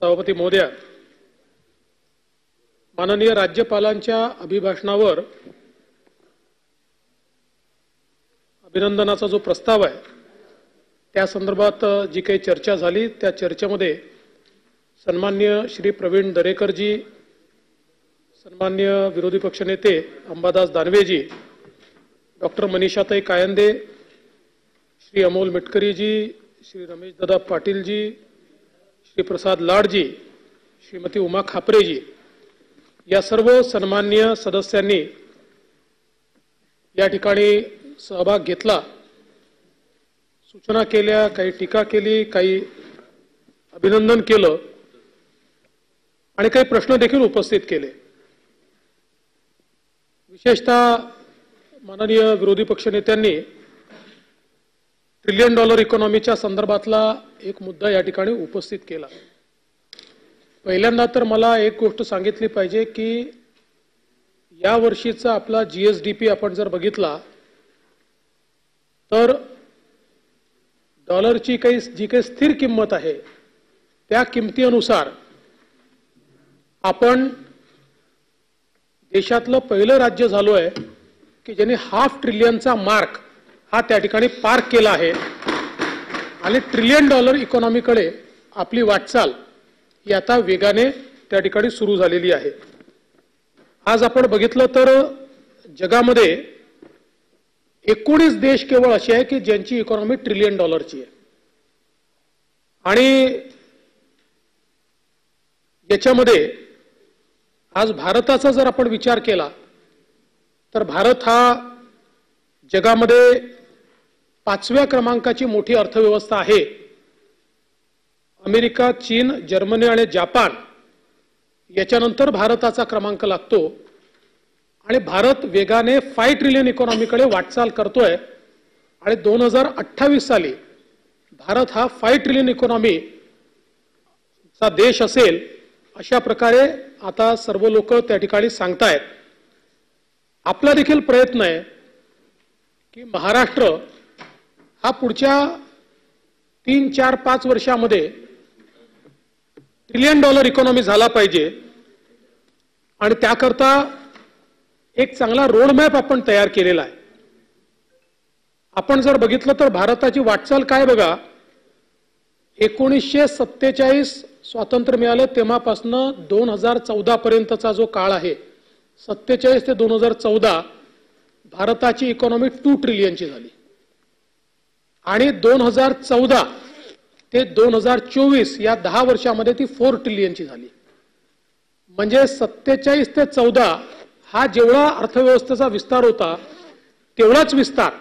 सभापती महोदय, माननीय राज्यपालांच्या अभिभाषणावर अभिनंदनाचा जो प्रस्ताव आहे त्या संदर्भात जी काही चर्चा झाली त्या चर्चेमध्ये सन्माननीय श्री प्रवीण दरेकरजी, सन्माननीय विरोधी पक्षनेते अंबादास दानवेजी, डॉक्टर मनीषाताई कायंदे, श्री अमोल मिटकरीजी, श्री रमेश दादा पाटीलजी, श्री प्रसाद लाडजी, श्रीमती उमा खापरेजी या सर्व सन्माननीय सदस्यांनी या ठिकाणी सहभाग घेतला, सूचना केल्या, काही टीका केली, काही अभिनंदन केलं आणि काही प्रश्न देखील उपस्थित केले। विशेषतः माननीय विरोधी पक्षनेत्यांनी ट्रिलियन डॉलर इकॉनॉमीच्या संदर्भातला एक मुद्दा या ठिकाणी उपस्थित केला। पहिल्यांदा तर मला एक गोष्ट सांगितली पाहिजे की या वर्षीचा आपला जीएसडीपी आपण जर बघितला तर डॉलरची जी काही स्थिर किंमत आहे त्या किमतीनुसार आपण देशातलं पहिलं राज्य झालो आहे की ज्यांनी $500 ट्रिलियनचा मार्क हा त्या ठिकाणी पार केला आहे आणि ट्रिलियन डॉलर इकॉनॉमीकडे आपली वाटचाल ही आता वेगाने त्या ठिकाणी सुरू झालेली आहे। आज आपण बघितलं तर जगामध्ये 19 देश केवळ असे आहे की ज्यांची इकॉनॉमी ट्रिलियन डॉलरची आहे आणि याच्यामध्ये आज भारताचा जर आपण विचार केला तर भारत हा जगामध्ये 5व्या क्रमांकाची मोठी अर्थव्यवस्था आहे। अमेरिका, चीन, जर्मनी आणि जपान याच्यानंतर भारताचा क्रमांक लागतो आणि भारत वेगाने 5 ट्रिलियन इकॉनॉमीकडे वाटचाल करतोय आणि 2028 साली भारत हा 5 ट्रिलियन इकॉनॉमीचा देश असेल अशा प्रकारे आता सर्व लोक त्या ठिकाणी सांगतायत। आपला देखील प्रयत्न आहे की महाराष्ट्र हा पुढच्या 3, 4, 5 वर्षामध्ये ट्रिलियन डॉलर इकॉनॉमी झाला पाहिजे आणि त्याकरता एक चांगला रोड मॅप आपण तयार केलेला आहे। आपण जर बघितलं तर भारताची वाटचाल काय बघा, 1947 स्वातंत्र्य मिळालं तेव्हापासून 2014 पर्यंतचा जो काळ आहे, 47 ते 2014 भारताची इकॉनॉमी 2 ट्रिलियनची झाली आणि 2014 ते 2024 या 10 वर्षामध्ये ती 4 ट्रिलियनची झाली। म्हणजे 47 ते 14 हा जेवढा अर्थव्यवस्थेचा विस्तार होता तेवढाच विस्तार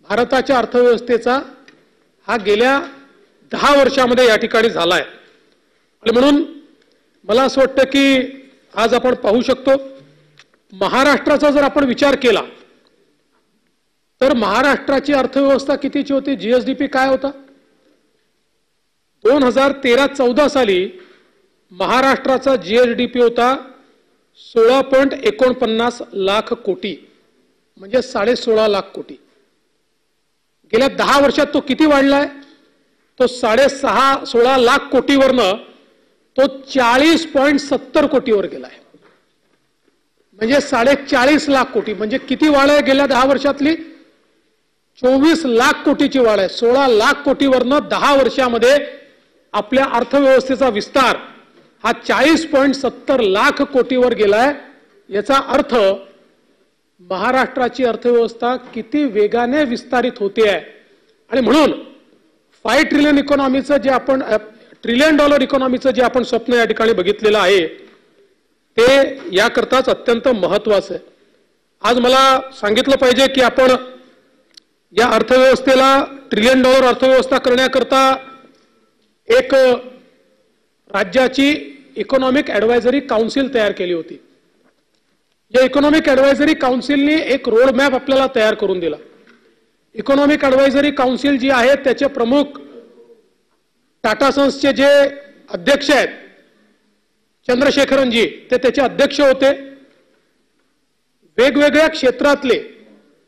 भारताच्या अर्थव्यवस्थेचा हा गेल्या 10 वर्षामध्ये या ठिकाणी झालाय। आणि म्हणून मला असं वाटतं की आज आपण पाहू शकतो महाराष्ट्राचा जर आपण विचार केला तर महाराष्ट्राची अर्थव्यवस्था कितीची होती, जीएसडीपी काय होता? 2013-14 साली महाराष्ट्राचा जीएसडीपी होता 16.49 लाख कोटी, म्हणजे 16.5 लाख कोटी। गेल्या 10 वर्षात तो किती वाढलाय? तो 16.5 लाख कोटीवरनं तो 40.70 कोटीवर गेलाय, म्हणजे 40.5 लाख कोटी। म्हणजे किती वाढ आहे गेल्या 10 वर्षातली? 24 लाख कोटीची वाढ आहे। 16 लाख कोटीवरनं 10 वर्षामध्ये आपल्या अर्थव्यवस्थेचा विस्तार हा 40.70 लाख कोटीवर गेलाय। याचा अर्थ महाराष्ट्राची अर्थव्यवस्था किती वेगाने विस्तारित होते आहे आणि म्हणून 5 ट्रिलियन इकॉनॉमीचं जे आपण ट्रिलियन डॉलर इकॉनॉमीचं जे आपण स्वप्न या ठिकाणी बघितलेलं आहे ते याकरताच अत्यंत महत्त्वाचं आहे। आज मला सांगितलं पाहिजे की आपण या अर्थव्यवस्थेला ट्रिलियन डॉलर अर्थव्यवस्था करण्याकरता एक राज्याची इकॉनॉमिक ॲडवायझरी काउन्सिल तयार केली होती। या इकॉनॉमिक ॲडवायझरी काउन्सिलने एक रोड मॅप आपल्याला तयार करून दिला। इकॉनॉमिक ॲडवायझरी काउन्सिल जी आहे त्याचे प्रमुख टाटा सन्सचे जे अध्यक्ष आहेत चंद्रशेखरनजी ते त्याचे अध्यक्ष होते। वेगवेगळ्या क्षेत्रातले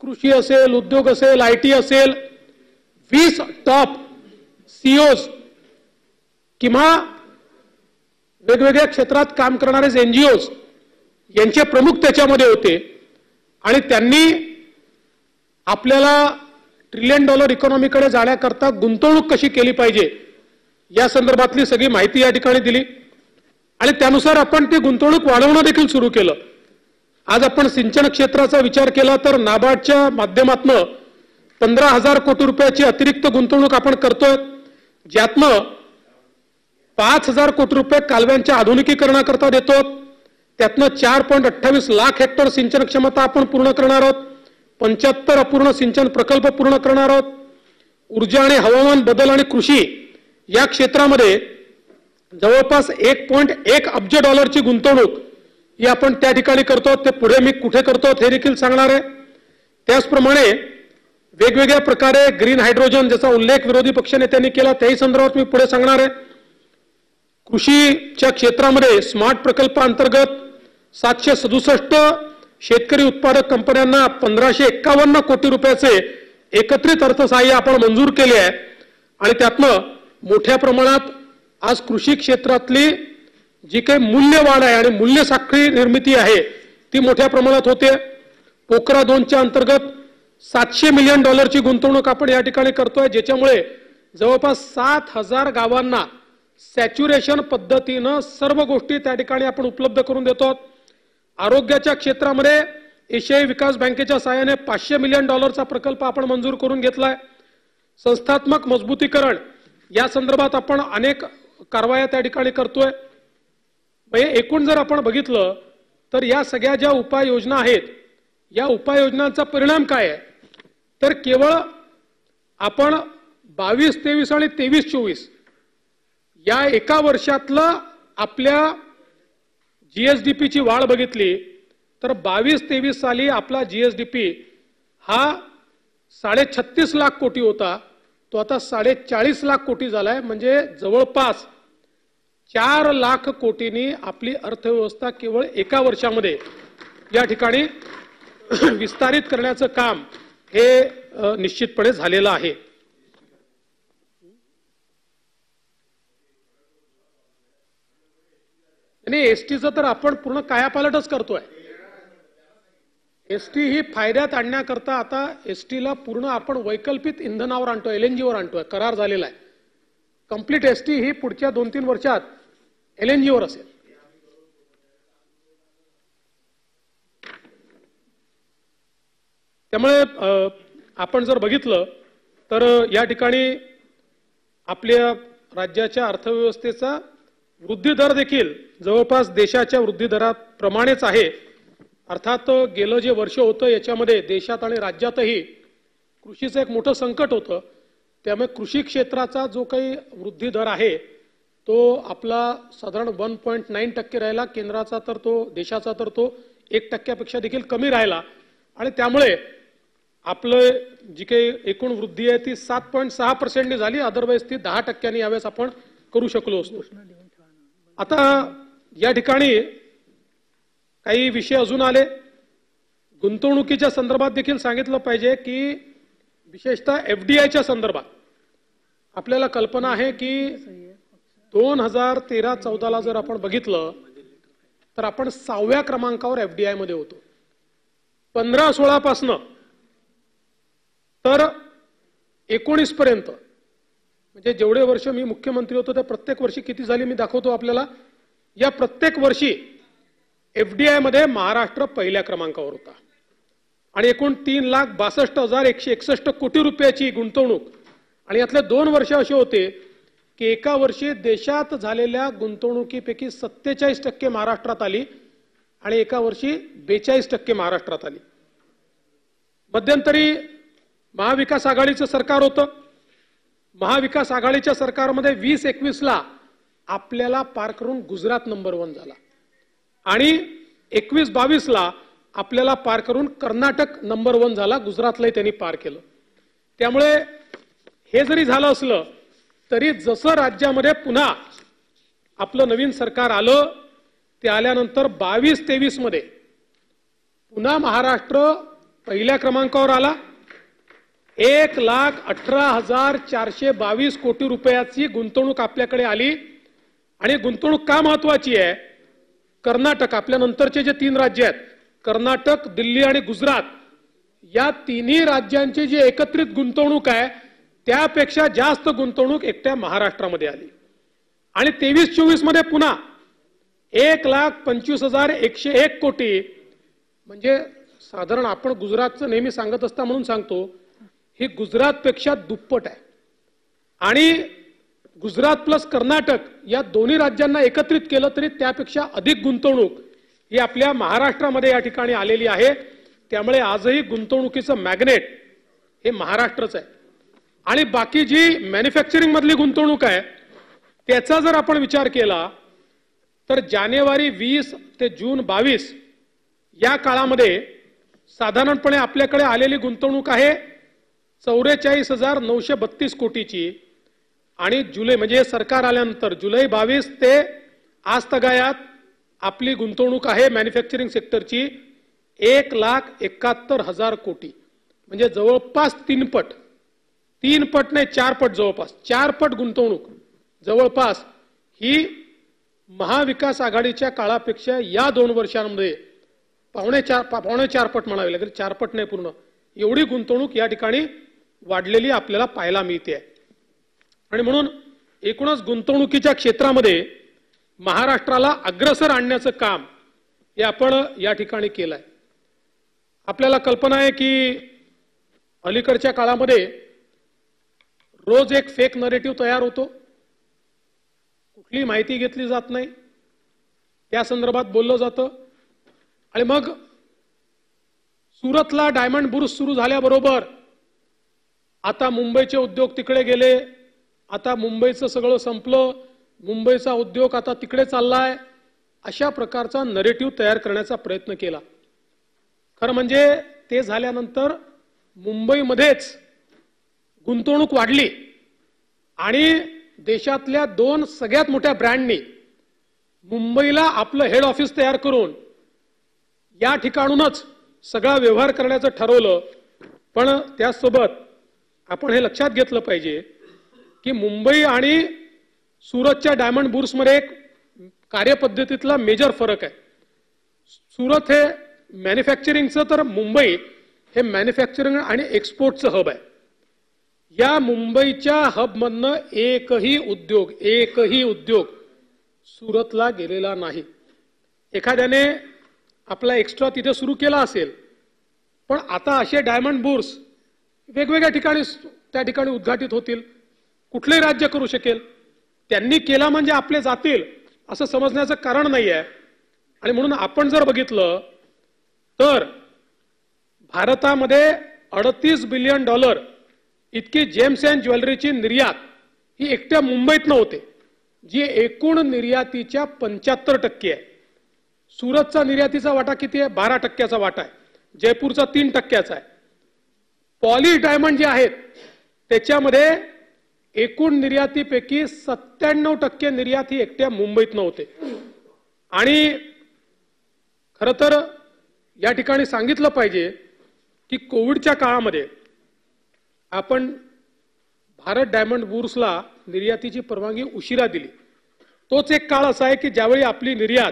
कृषी असेल, उद्योग असेल, आयटी असेल, 20 टॉप सीईओज किंवा वेगवेगळ्या क्षेत्रात काम करणारे एनजीओज यांचे प्रमुख त्याच्यामध्ये होते आणि त्यांनी आपल्याला $1 ट्रिलियन इकॉनॉमीकडे जाण्याकरता गुंतवणूक कशी केली पाहिजे या संदर्भातली सगळी माहिती या ठिकाणी दिली आणि त्यानुसार आपण ती गुंतवणूक वाढवणं देखील सुरू केलं. आज आपण सिंचन क्षेत्राचा विचार केला तर नाबार्डच्या माध्यमातून 15,000 कोटी रुपयाची अतिरिक्त गुंतवणूक आपण करतोय, ज्यातनं 5,000 कोटी रुपये कालव्यांच्या आधुनिकीकरणाकरता देतो. त्यातनं 4.28 लाख हेक्टर सिंचन क्षमता आपण पूर्ण करणार आहोत. 75 अपूर्ण सिंचन प्रकल्प पूर्ण करणार आहोत. ऊर्जा आणि हवामान बदल आणि कृषी या क्षेत्रामध्ये जवळपास $1.1 अब्ज ची गुंतवणूक ही आपण त्या ठिकाणी करतो. ते पुढे मी कुठे करतो हे देखील सांगणार आहे. त्याचप्रमाणे वेगवेगळ्या प्रकारे ग्रीन हायड्रोजन ज्याचा उल्लेख विरोधी पक्षनेत्यांनी केला त्याही संदर्भात मी पुढे सांगणार आहे. कृषीच्या क्षेत्रामध्ये स्मार्ट प्रकल्पाअंतर्गत 767 शेतकरी उत्पादक कंपन्यांना 1,551 कोटी रुपयाचे एकत्रित अर्थसहाय्य आपण मंजूर केले आहे आणि त्यातनं मोठ्या प्रमाणात आज कृषी क्षेत्रातली जी काही मूल्यवाढ आहे आणि मूल्य साखळी निर्मिती आहे ती मोठ्या प्रमाणात होते. पोखरा 2च्या अंतर्गत $700 मिलियन ची गुंतवणूक आपण या ठिकाणी करतोय, ज्याच्यामुळे जवळपास 7,000 गावांना सॅच्युरेशन पद्धतीनं सर्व गोष्टी त्या ठिकाणी आपण उपलब्ध करून देतो. आरोग्याच्या क्षेत्रामध्ये एशियाई विकास बँकेच्या सहाय्याने $500 मिलियन चा प्रकल्प आपण मंजूर करून घेतलाय. संस्थात्मक मजबूतीकरण या संदर्भात आपण अनेक कारवाया त्या ठिकाणी करतोय. एकूण जर आपण बघितलं तर या सगळ्या ज्या उपाययोजना आहेत या उपाययोजनांचा परिणाम काय आहे तर केवळ आपण 22-23 आणि 23-24 या एका वर्षातलं आपल्या जीएसडीपीची वाढ बघितली तर 22-23 साली आपला जीएसडीपी हा 36.5 लाख कोटी होता, तो आता 40.5 लाख कोटी झालाय. म्हणजे जवळपास 4 लाख कोटींनी आपली अर्थव्यवस्था केवळ एका वर्षामध्ये या ठिकाणी विस्तारित करण्याचं काम हे निश्चितपणे झालेलं आहे. आणि एसटीचं तर आपण पूर्ण कायापालटच करतोय. एसटी ही फायद्यात आणण्याकरता आता एसटीला पूर्ण आपण वैकल्पिक इंधनावर आणतोय, एलएनजीवर आणतोय. करार झालेला आहे. कंप्लीट एसटी ही पुढच्या 2-3 वर्षात एलएनजीवर असेल. त्यामुळे आपण जर बघितलं तर या ठिकाणी आपल्या राज्याच्या अर्थव्यवस्थेचा वृद्धी दर देखील जवळपास देशाच्या वृद्धी दराप्रमाणेच आहे. अर्थात गेलं जे वर्ष होतं याच्यामध्ये देशात आणि राज्यातही कृषीचं एक मोठं संकट होतं. त्यामुळे कृषी क्षेत्राचा जो काही वृद्धी दर आहे तो आपला साधारण 1.9% राहिला. केंद्राचा तर तो देशाचा तर तो 1% देखील कमी राहिला आणि त्यामुळे आपलं जी काही एकूण वृद्धी आहे ती 7.6% झाली. अदरवाईज ती 10% यावेळेस आपण करू शकलो असतो. आता या ठिकाणी काही विषय अजून आले. गुंतवणुकीच्या संदर्भात देखील सांगितलं पाहिजे की विशेषतः एफडीआयच्या संदर्भात आपल्याला कल्पना आहे की 2013-14 जर आपण बघितलं तर आपण 6व्या क्रमांकावर एफडीआय मध्ये होतो. 15-16 पासून तर 19 पर्यंत म्हणजे जेवढे वर्ष मी मुख्यमंत्री होतो त्या प्रत्येक वर्षी किती झाली मी दाखवतो आपल्याला. या प्रत्येक वर्षी एफडीआय मध्ये महाराष्ट्र पहिल्या क्रमांकावर होता आणि एकूण 3,62,161 कोटी रुपयाची गुंतवणूक. आणि यातले 2 वर्ष असे होते की एका वर्षी देशात झालेल्या गुंतवणुकीपैकी 47% महाराष्ट्रात आली आणि एका वर्षी 42% महाराष्ट्रात आली. मध्यंतरी महाविकास आघाडीचं सरकार होतं. महाविकास आघाडीच्या सरकारमध्ये 20-21 आपल्याला पार करून गुजरात नंबर 1 झाला आणि 21-22 आपल्याला पार करून कर्नाटक नंबर 1 झाला. गुजरातलाही त्यांनी पार केलं. त्यामुळे हे जरी झालं असलं तरी जसं राज्यामध्ये पुन्हा आपलं नवीन सरकार आलं ते आल्यानंतर 22-23 मध्ये पुन्हा महाराष्ट्र पहिल्या क्रमांकावर आला. 1,18,422 कोटी रुपयाची गुंतवणूक आपल्याकडे आली आणि गुंतवणूक का महत्वाची आहे? कर्नाटक, आपल्या नंतरचे जे 3 राज्य आहेत, कर्नाटक, दिल्ली आणि गुजरात, या तिन्ही राज्यांची जी एकत्रित गुंतवणूक आहे त्यापेक्षा जास्त गुंतवणूक एकट्या महाराष्ट्रामध्ये आली. आणि 23-24 मध्ये पुन्हा 1,25,101 कोटी, म्हणजे साधारण आपण गुजरातचं नेहमी सांगत असता म्हणून सांगतो, ही गुजरातपेक्षा दुप्पट आहे. आणि गुजरात प्लस कर्नाटक या दोन्ही राज्यांना एकत्रित केलं तरी त्यापेक्षा अधिक गुंतवणूक ही आपल्या महाराष्ट्रामध्ये या ठिकाणी आलेली आहे. त्यामुळे आजही गुंतवणुकीचं मॅग्नेट हे महाराष्ट्रच आहे. आणि बाकी जी मॅन्युफॅक्चरिंग मधली गुंतवणूक आहे त्याचा जर आपण विचार केला तर जानेवारी 20 ते जून 22 या काळामध्ये साधारणपणे आपल्याकडे आलेली गुंतवणूक आहे 44,932 कोटीची. आणि जुलै, म्हणजे सरकार आल्यानंतर जुलै 22 ते आज तगायात आपली गुंतवणूक आहे मॅन्युफॅक्चरिंग सेक्टरची 1,71,000 कोटी, म्हणजे जवळपास 3 पट नाही 4 पट, जवळपास 4 पट गुंतवणूक जवळपास ही महाविकास आघाडीच्या काळापेक्षा या 2 वर्षांमध्ये पावणे 4 पट म्हणावी लागेल, 4 पट नाही पूर्ण, एवढी गुंतवणूक या ठिकाणी वाढलेली आपल्याला पाहायला मिळते आहे. आणि म्हणून एकूणच गुंतवणुकीच्या क्षेत्रामध्ये महाराष्ट्राला अग्रेसर आणण्याचं काम हे आपण या ठिकाणी केलं आहे. आपल्याला कल्पना आहे की अलीकडच्या काळामध्ये रोज एक फेक नरेटिव्ह तयार होतो, कुठली माहिती घेतली जात नाही, त्या संदर्भात बोललं जातं. आणि मग सुरतला डायमंड बुर्स सुरू झाल्याबरोबर आता मुंबईचे उद्योग तिकडे गेले, आता मुंबईचं सगळं संपलं, मुंबईचा उद्योग आता तिकडे चाललाय, अशा प्रकारचा नरेटिव्ह तयार करण्याचा प्रयत्न केला. खरं म्हणजे ते झाल्यानंतर मुंबईमध्येच गुंतवणूक वाढली आणि देशातल्या 2 सगळ्यात मोठ्या ब्रँडनी मुंबईला आपलं हेड ऑफिस तयार करून या ठिकाणूनच सगळा व्यवहार करण्याचं ठरवलं. पण त्यासोबत आपण हे लक्षात घेतलं पाहिजे की मुंबई आणि सुरतच्या डायमंड बुर्समध्ये एक कार्यपद्धतीतला मेजर फरक आहे. सुरत हे मॅन्युफॅक्चरिंगचं, तर मुंबई हे मॅन्युफॅक्चरिंग आणि एक्सपोर्टचं हब आहे. या मुंबईच्या हबमधनं एकही उद्योग सुरतला गेलेला नाही. एखाद्याने आपला एक्स्ट्रा तिथे सुरू केला असेल, पण आता असे डायमंड बुर्स वेगवेगळ्या ठिकाणी त्या ठिकाणी उद्घाटित होतील. कुठलंही राज्य करू शकेल, त्यांनी केला म्हणजे आपले जातील असं समजण्याचं कारण नाही आहे. आणि म्हणून आपण जर बघितलं तर भारतामध्ये $38 बिलियन इतकी जेम्स अँड ज्वेलरीची निर्यात ही एकट्या मुंबईतनं होते, जी एकूण निर्यातीच्या 75% आहे. सुरतचा निर्यातीचा वाटा किती आहे? 12% वाटा आहे. जयपूरचा 3% आहे. पॉलिश डायमंड जे आहेत त्याच्यामध्ये एकूण निर्यातीपैकी 97% निर्यात ही एकट्या मुंबईतनं होते. आणि खरं तर या ठिकाणी सांगितलं पाहिजे की कोविडच्या काळामध्ये आपण भारत डायमंड बुर्सला निर्यातीची परवानगी उशिरा दिली. तोच एक काळ असा आहे की ज्यावेळी आपली निर्यात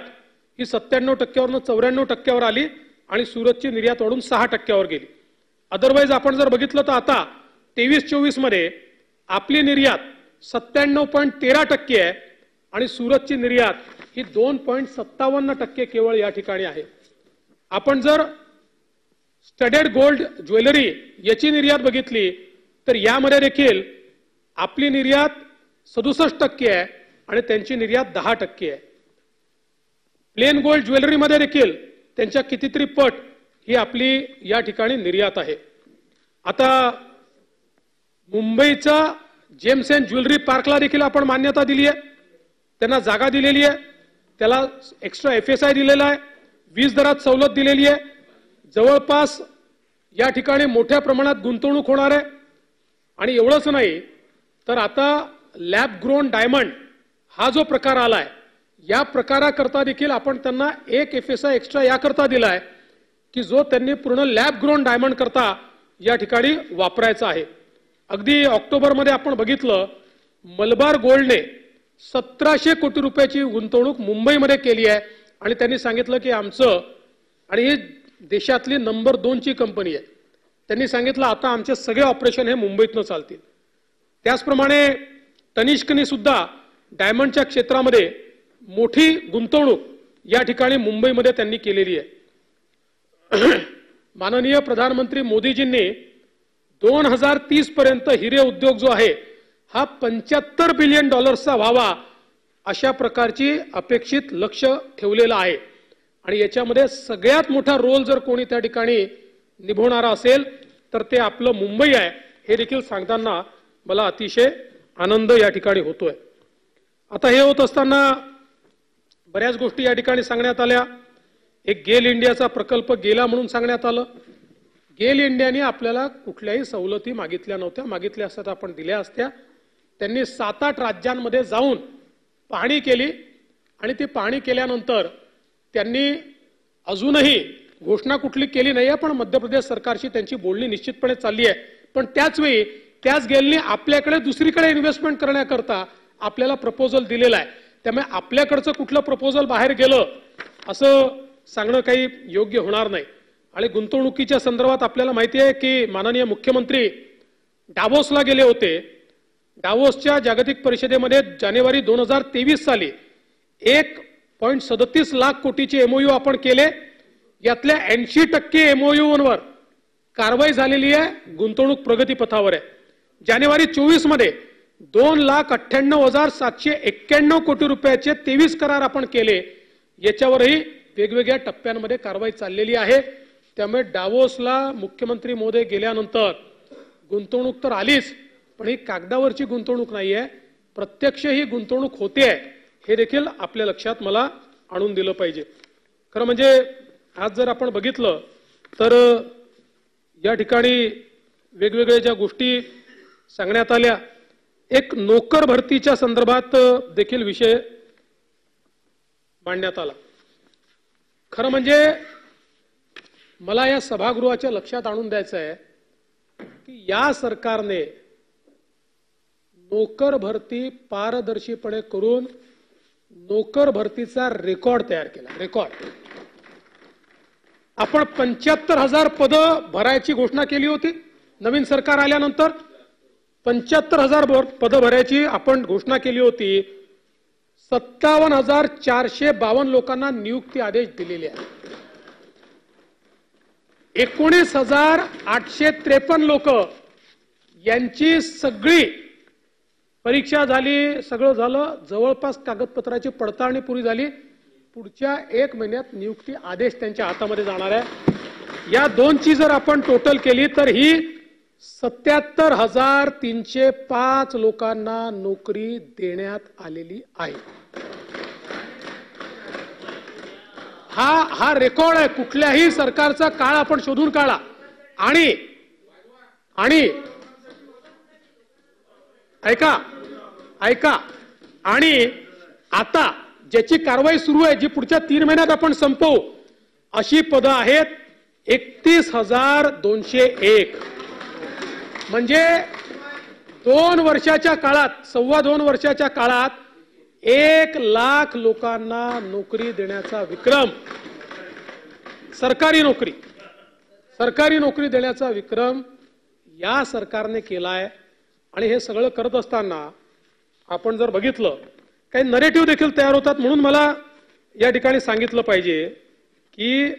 ही 97%वरून 94% आली आणि सुरतची निर्यात वाढून 6% गेली. अदरवाईज आपण जर बघितलं तर आता 23-24 मध्ये आपली निर्यात 97.13% आहे आणि सुरतची निर्यात ही 2.57% केवळ या ठिकाणी आहे. आपण जर स्टडेड गोल्ड ज्वेलरी याची निर्यात बघितली तर यामध्ये देखील आपली निर्यात 67% आहे आणि त्यांची निर्यात 10% आहे. प्लेन गोल्ड ज्वेलरीमध्ये देखील त्यांच्या कितीतरी पट ही आपली या ठिकाणी निर्यात आहे. आता मुंबईचा जेम्स अँड ज्वेलरी पार्कला देखील आपण मान्यता दिली आहे, त्यांना जागा दिलेली आहे, त्याला एक्स्ट्रा FSI दिलेला आहे, वीज दरात सवलत दिलेली आहे. जवळपास या ठिकाणी मोठ्या प्रमाणात गुंतवणूक होणार आहे. आणि एवढंच नाही तर आता लॅब ग्रोन डायमंड हा जो प्रकार आलाय, या प्रकाराकरता देखील आपण त्यांना एक FSI एक्स्ट्रा याकरता दिलाय की जो त्यांनी पूर्ण लॅब ग्रोन डायमंड करता या ठिकाणी वापरायचा आहे. अगदी ऑक्टोबरमध्ये आपण बघितलं मलबार गोल्डने 1700 कोटी रुपयाची गुंतवणूक मुंबईमध्ये केली आहे आणि त्यांनी सांगितलं की आमचं, आणि ही देशातली नंबर 2 ची कंपनी आहे, त्यांनी सांगितलं आता आमचे सगळे ऑपरेशन हे मुंबईतनं चालतील. त्याचप्रमाणे तनिष्कने सुद्धा डायमंडच्या क्षेत्रामध्ये मोठी गुंतवणूक या ठिकाणी मुंबईमध्ये त्यांनी केलेली आहे. माननीय प्रधानमंत्री मोदीजींनी 2030 पर्यंत हिरे उद्योग जो आहे हा $75 बिलियन व्हावा अशा प्रकारची अपेक्षित लक्ष ठेवलेलं आहे. आणि याच्यामध्ये सगळ्यात मोठा रोल जर कोणी त्या ठिकाणी निभवणारा असेल तर ते आपलं मुंबई आहे, हे देखील सांगताना मला अतिशय आनंद या ठिकाणी होतोय. आता हे होत असताना बऱ्याच गोष्टी या ठिकाणी सांगण्यात आल्या. एक गेल इंडियाचा प्रकल्प गेला म्हणून सांगण्यात आलं. गेल इंडियाने आपल्याला कुठल्याही सवलती मागितल्या नव्हत्या, मागितल्या असत्या आपण दिल्या असत्या. त्यांनी 7-8 राज्यांमध्ये जाऊन पाहणी केली आणि ती पाहणी केल्यानंतर त्यांनी अजूनही घोषणा कुठली केली नाहीये, पण मध्य प्रदेश सरकारशी त्यांची बोलणी निश्चितपणे चालली आहे. पण त्याच वेळी त्याच गेलनी आपल्याकडे दुसरीकडे इन्व्हेस्टमेंट करण्याकरता आपल्याला प्रपोजल दिलेला आहे. त्यामुळे आपल्याकडचं कुठलं प्रपोजल बाहेर गेलं असं सांगणं काही योग्य होणार नाही. आणि गुंतवणुकीच्या संदर्भात आपल्याला माहिती आहे की माननीय मुख्यमंत्री डावोसला गेले होते. डावोसच्या जागतिक परिषदेमध्ये जानेवारी 2023 साली 1.37 लाख कोटीचे MOU आपण केले. यातल्या 80% MOUवर कारवाई झालेली आहे, गुंतवणूक प्रगतीपथावर आहे. जानेवारी 24 मध्ये 2,98,791 कोटी रुपयाचे 23 करार आपण केले. याच्यावरही वेगवेगळ्या टप्प्यांमध्ये कारवाई चाललेली आहे. त्यामुळे डावोसला मुख्यमंत्री महोदय गेल्यानंतर गुंतवणूक तर आलीच, पण ही कागदावरची गुंतवणूक नाहीये, प्रत्यक्ष ही गुंतवणूक होते हे देखील आपल्या लक्षात मला आणून दिलं पाहिजे. खरं म्हणजे आज जर आपण बघितलं तर या ठिकाणी वेगवेगळ्या ज्या गोष्टी सांगण्यात आल्या, एक नोकर भरतीच्या संदर्भात देखील विषय मांडण्यात आला. खरं म्हणजे मला या सभागृहाच्या लक्षात आणून द्यायचं आहे की या सरकारने नोकर भरती पारदर्शीपणे करून नोकर भरतीचा रेकॉर्ड तयार केला. रेकॉर्ड आपण 75,000 पदं भरायची घोषणा केली होती. नवीन सरकार आल्यानंतर 75,000 पदं भरायची आपण घोषणा केली होती. 57,452 लोकांना नियुक्ती आदेश दिलेले आहेत. 19,853 लोक यांची सगळी परीक्षा झाली, सगळं झालं, जवळपास कागदपत्राची पडताळणी पुरी झाली. पुढच्या 1 महिन्यात नियुक्ती आदेश त्यांच्या हातामध्ये जाणार आहे. या दोनची जर आपण टोटल केली तर ही 77,305 लोकांना नोकरी देण्यात आलेली आहे. हा रेकॉर्ड आहे. कुठल्याही सरकारचा काळ आपण शोधून काढा. आणि ऐका आणि आता ज्याची कारवाई सुरू आहे, जी पुढच्या 3 महिन्यात आपण संपवू, अशी पदं आहेत 31,201. म्हणजे 2 वर्षाच्या काळात, 2.25 वर्षाच्या काळात 1 लाख लोकांना नोकरी देण्याचा विक्रम, सरकारी नोकरी देण्याचा विक्रम या सरकारने केलाय. आणि हे सगळं करत असताना आपण जर बघितलं, काही नरेटिव्ह देखील तयार होतात. म्हणून मला या ठिकाणी सांगितलं पाहिजे की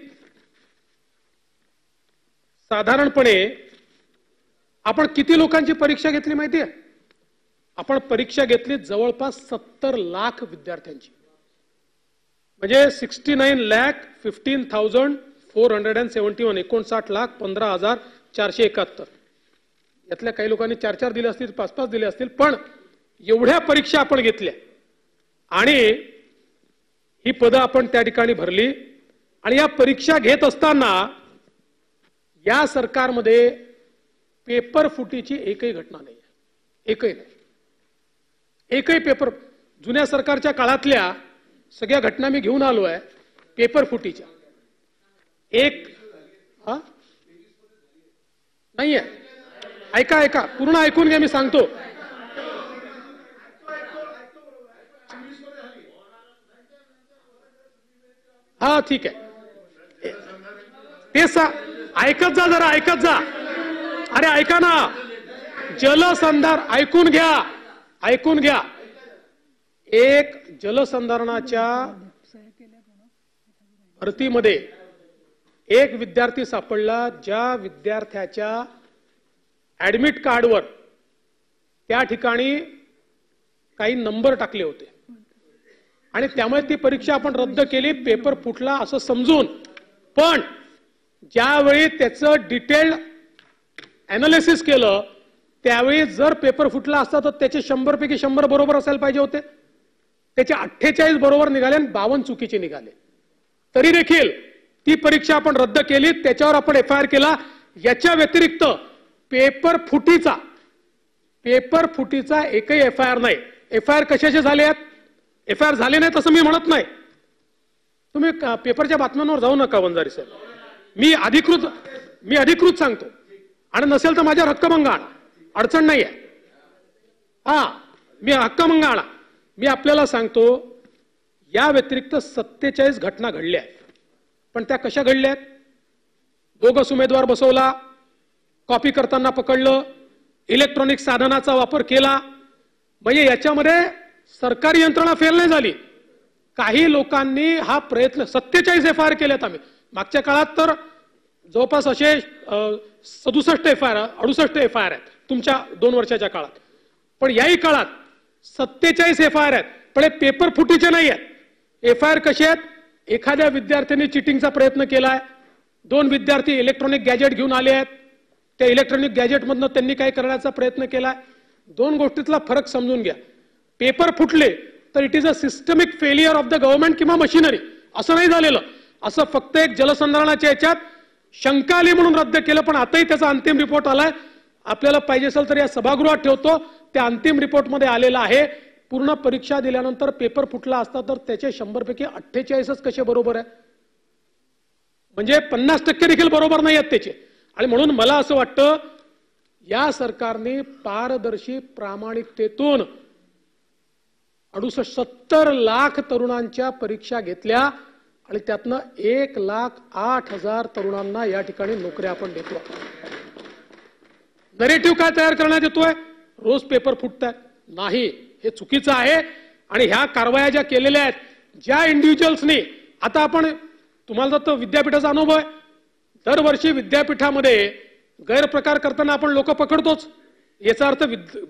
साधारणपणे आपण किती लोकांची परीक्षा घेतली माहिती आहे? आपण परीक्षा घेतली जवळपास 70 लाख विद्यार्थ्यांची. म्हणजे 69,15,471, 59,15,471. यातल्या काही लोकांनी 4-4 दिले असतील, 5-5 दिले असतील, पण एवढ्या परीक्षा आपण घेतल्या आणि ही पदं आपण त्या ठिकाणी भरली. आणि या परीक्षा घेत असताना या सरकारमध्ये पेपर फुटीची एकही घटना नाही. एकही नाही. एकही पेपर, जुन्या सरकारच्या काळातल्या सगळ्या घटना मी घेऊन आलो आहे पेपर फुटीच्या. एक नाहीये. ऐका पूर्ण ऐकून घ्या, मी सांगतो. हा ठीक आहे, ते ऐकत जा जरा, ऐकत जा. अरे ऐका ना, जलसंधारण ऐकून घ्या, ऐकून घ्या. एक जलसंधारणाच्या भरतीमध्ये एक विद्यार्थी सापडला, ज्या विद्यार्थ्याच्या ऍडमिट कार्डवर त्या ठिकाणी काही नंबर टाकले होते आणि त्यामुळे ती परीक्षा आपण रद्द केली, पेपर फुटला असं समजून. पण ज्यावेळी त्याचं डिटेल्ड अनालिसिस केलं त्यावेळी जर पेपर फुटला असता तर त्याचे 100 पैकी 100 बरोबर असायला पाहिजे होते. त्याचे 48 बरोबर निघाले आणि 52 चुकीचे निघाले. तरी देखील ती परीक्षा आपण रद्द केली, त्याच्यावर आपण FIR केला. याच्या व्यतिरिक्त पेपर फुटीचा एकही FIR नाही. FIR कशाचे झाले आहेत? FIR झाले नाहीत असं मी म्हणत नाही. तुम्ही पेपरच्या बातम्यांवर जाऊ नका वंजारी साहेब. मी अधिकृत सांगतो, आणि नसेल तर माझ्या हक्कभंग आणा, अडचण नाही आहे. मी हक्कभंग आणा. मी आपल्याला सांगतो, या व्यतिरिक्त 47 घटना घडल्या आहेत. पण त्या कशा घडल्या आहेत? बोगस उमेदवार बसवला, कॉपी करताना पकडलं, इलेक्ट्रॉनिक साधनाचा वापर केला. म्हणजे याच्यामध्ये सरकारी यंत्रणा फेल नाही झाली. काही लोकांनी हा प्रयत्न, 47 FIR केलेत आम्ही. मागच्या काळात तर जवळपास असे 67 FIR 68 FIR आहेत तुमच्या 2 वर्षाच्या काळात. पण याही काळात 47 FIR आहेत. पण हे पेपर फुटीचे नाही आहेत. FIR कसे आहेत? एखाद्या विद्यार्थ्यांनी चिटिंगचा प्रयत्न केलाय, 2 विद्यार्थी इलेक्ट्रॉनिक गॅजेट घेऊन आले आहेत, त्या इलेक्ट्रॉनिक गॅजेटमधनं त्यांनी काय करण्याचा प्रयत्न केलाय. 2 गोष्टीतला फरक समजून घ्या. पेपर फुटले तर it is a systemic failure of the government किंवा मशिनरी, असं नाही झालेलं. असं फक्त एक जलसंधारणाच्या याच्यात शंका आली म्हणून रद्द केलं. पण आताही त्याचा अंतिम रिपोर्ट आलाय. आपल्याला पाहिजे असेल तर या सभागृहात ठेवतो. त्या अंतिम रिपोर्टमध्ये आलेला आहे. पूर्ण परीक्षा दिल्यानंतर पेपर फुटला असता तर त्याचे 100 पैकी 48च कसे बरोबर आहे? म्हणजे 50% देखील बरोबर नाही आहेत त्याचे. आणि म्हणून मला असं वाटतं, या सरकारने पारदर्शी प्रामाणिकतेतून 70 लाख तरुणांच्या परीक्षा घेतल्या आणि त्यातनं 1,08,000 तरुणांना या ठिकाणी नोकऱ्या आपण देतो. नरेटिव्ह काय तयार करण्यात येतोय? रोज पेपर फुटतात. नाही, हे चुकीचं आहे. आणि ह्या कारवाया ज्या केलेल्या आहेत, ज्या इंडिव्हिज्युअल्सनी, आता आपण, तुम्हाला तर विद्यापीठाचा अनुभव आहे, दरवर्षी विद्यापीठामध्ये गैरप्रकार करताना आपण लोक पकडतोच. याचा अर्थ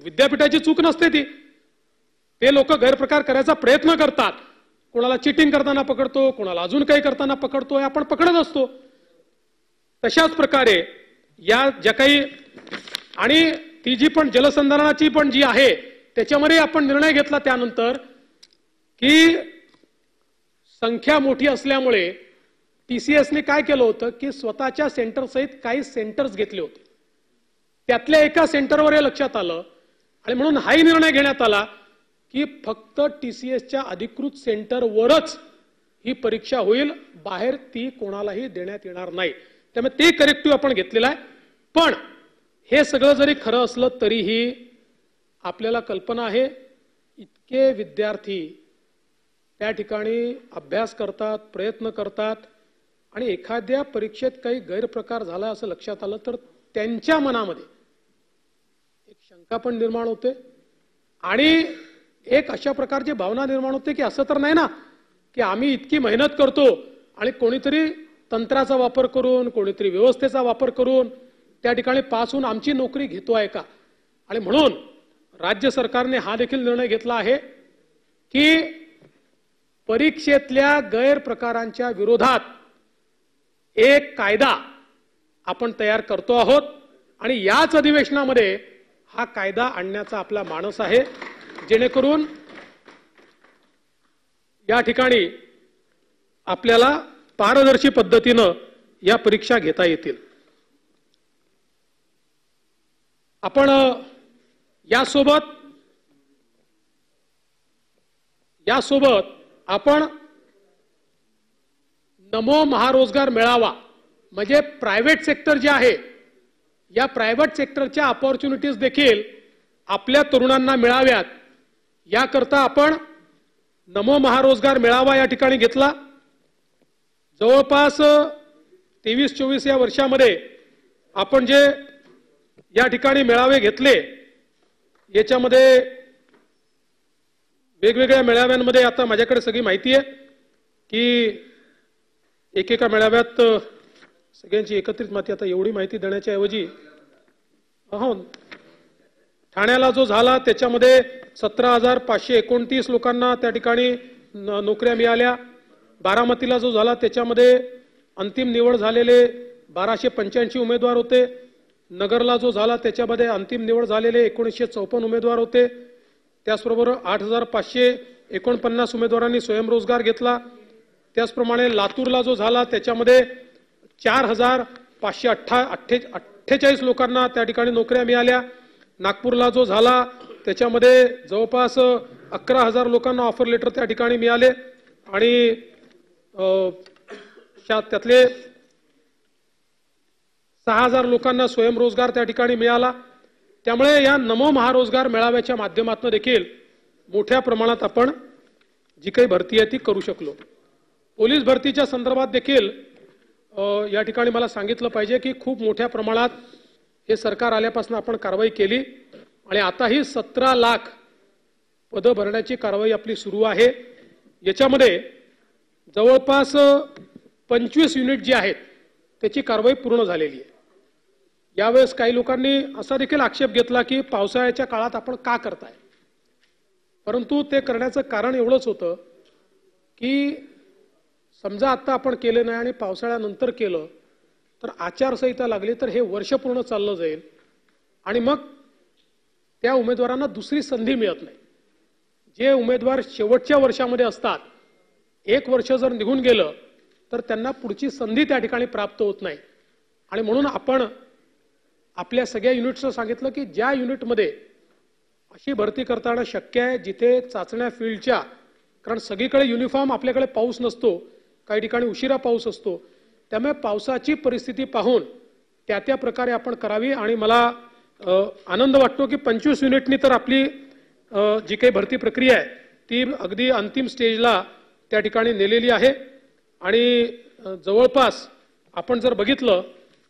विद्यापीठाची चूक नसते ती. ते लोक गैरप्रकार करायचा प्रयत्न करतात. कोणाला चिटिंग करताना पकडतो, कोणाला अजून काही करताना पकडतो, आपण पकडत असतो. तशाच प्रकारे या ज्या काही, आणि ती जी पण जलसंधारणाची पण जी आहे त्याच्यामध्ये आपण निर्णय घेतला त्यानंतर की संख्या मोठी असल्यामुळे TCSने काय केलं होतं की स्वतःच्या सेंटर सहित काही सेंटर्स घेतले होते. त्यातल्या एका सेंटरवर हे लक्षात आलं आणि म्हणून हाही निर्णय घेण्यात आला की फक्त TCSच्या अधिकृत सेंटरवरच ही परीक्षा होईल, बाहेर ती कोणालाही देण्यात येणार नाही. त्यामुळे ते करेक्टिव्ह आपण घेतलेलं आहे. पण हे सगळं जरी खरं असलं तरीही आपल्याला कल्पना आहे, इतके विद्यार्थी त्या ठिकाणी अभ्यास करतात, प्रयत्न करतात, आणि एखाद्या परीक्षेत काही गैरप्रकार झाला असं लक्षात आलं तर त्यांच्या मनामध्ये एक शंका पण निर्माण होते आणि एक अशा प्रकारची भावना निर्माण होते की असं तर नाही ना की आम्ही इतकी मेहनत करतो आणि कोणीतरी तंत्राचा वापर करून, कोणीतरी व्यवस्थेचा वापर करून त्या ठिकाणी पास होऊन आमची नोकरी घेतो आहे का. आणि म्हणून राज्य सरकारने हा देखील निर्णय घेतला आहे की परीक्षेतल्या गैरप्रकारांच्या विरोधात एक कायदा आपण तयार करतो आहोत आणि याच अधिवेशनामध्ये हा कायदा आणण्याचा आपला मानस आहे, जेणेकरून या ठिकाणी आपल्याला पारदर्शी पद्धतीनं या परीक्षा घेता येतील. आपण यासोबत आपण नमो महारोजगार मेळावा म्हणजे प्रायव्हेट सेक्टर जे आहे, या प्रायव्हेट सेक्टरच्या अपॉर्च्युनिटीज देखील आपल्या तरुणांना मिळाव्यात याकरता आपण नमो महारोजगार मेळावा या ठिकाणी घेतला। जवळपास 23-24 या वर्षामध्ये आपण जे या ठिकाणी मेळावे घेतले, याच्यामध्ये वेगवेगळ्या मेळाव्यांमध्ये आता माझ्याकडे सगळी माहिती आहे की एकेका मेळाव्यात सगळ्यांची एकत्रित माहिती, आता एवढी माहिती देण्याच्या ऐवजी ठाण्याला जो झाला त्याच्यामध्ये 17,529 लोकांना त्या ठिकाणी नोकऱ्या मिळाल्या। बारामतीला जो झाला त्याच्यामध्ये अंतिम निवड झालेले 1285 उमेदवार होते। नगरला जो झाला त्याच्यामध्ये अंतिम निवड झालेले 1954 उमेदवार होते। त्याचबरोबर 8,549 उमेदवारांनी स्वयंरोजगार घेतला। त्याचप्रमाणे लातूरला जो झाला त्याच्यामध्ये 4,548 लोकांना त्या ठिकाणी नोकऱ्या मिळाल्या। नागपूरला जो झाला त्याच्यामध्ये जवळपास 11,000 लोकांना ऑफर लेटर त्या ठिकाणी मिळाले आणि त्यातले 6,000 लोकांना स्वयंरोजगार त्या ठिकाणी मिळाला। त्यामुळे या नमो महारोजगार मेळाव्याच्या माध्यमातून देखील मोठ्या प्रमाणात आपण जी काही भरती आहे ती करू शकलो। पोलीस भरतीच्या संदर्भात देखील या ठिकाणी मला सांगितलं पाहिजे की खूप मोठ्या प्रमाणात हे सरकार आल्यापासून आपण कारवाई केली आणि आताही 17 लाख पदं भरण्याची कारवाई आपली सुरू आहे। याच्यामध्ये जवळपास 25 युनिट जी आहेत त्याची कारवाई पूर्ण झालेली आहे। यावेळेस काही लोकांनी असा देखील आक्षेप घेतला की पावसाळ्याच्या काळात आपण का करताय, परंतु ते करण्याचं कारण एवढंच होतं की समजा आता आपण केलं नाही आणि पावसाळ्यानंतर केलं तर आचारसंहिता लागली तर हे वर्ष पूर्ण चाललं जाईल आणि मग त्या उमेदवारांना दुसरी संधी मिळत नाही। जे उमेदवार शेवटच्या वर्षामध्ये असतात, एक वर्ष जर निघून गेलं तर त्यांना पुढची संधी त्या ठिकाणी प्राप्त होत नाही आणि म्हणून आपण आपल्या सगळ्या युनिट्सला सांगितलं की ज्या युनिटमध्ये अशी भरती करताना शक्य आहे जिथे चाचण्या फील्डच्या, कारण सगळीकडे युनिफॉर्म आपल्याकडे पाऊस नसतो, काही ठिकाणी उशिरा पाऊस असतो, त्यामुळे पावसाची परिस्थिती पाहून त्या प्रकारे आपण करावी आणि मला आनंद वाटतो की 25 युनिटनी तर आपली जी काही भरती प्रक्रिया आहे ती अगदी अंतिम स्टेजला त्या ठिकाणी नेलेली आहे आणि जवळपास आपण जर बघितलं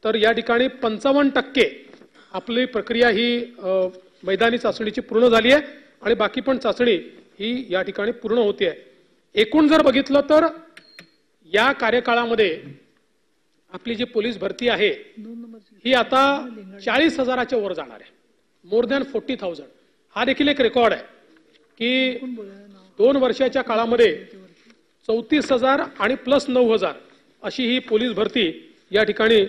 तर या ठिकाणी 55% आपली प्रक्रिया ही मैदानी चाचणीची पूर्ण झाली आहे आणि बाकी पण चाचणी ही या ठिकाणी पूर्ण होते आहे। एकूण जर बघितलं तर या कार्यकाळामध्ये आपली जी पोलीस भरती आहे ही आता 40,000च्या वर जाणार आहे, मोर दॅन 40,000। हा देखील एक रेकॉर्ड आहे की 2 वर्षाच्या काळामध्ये 34,000 आणि प्लस 9,000 अशी ही पोलीस भरती या ठिकाणी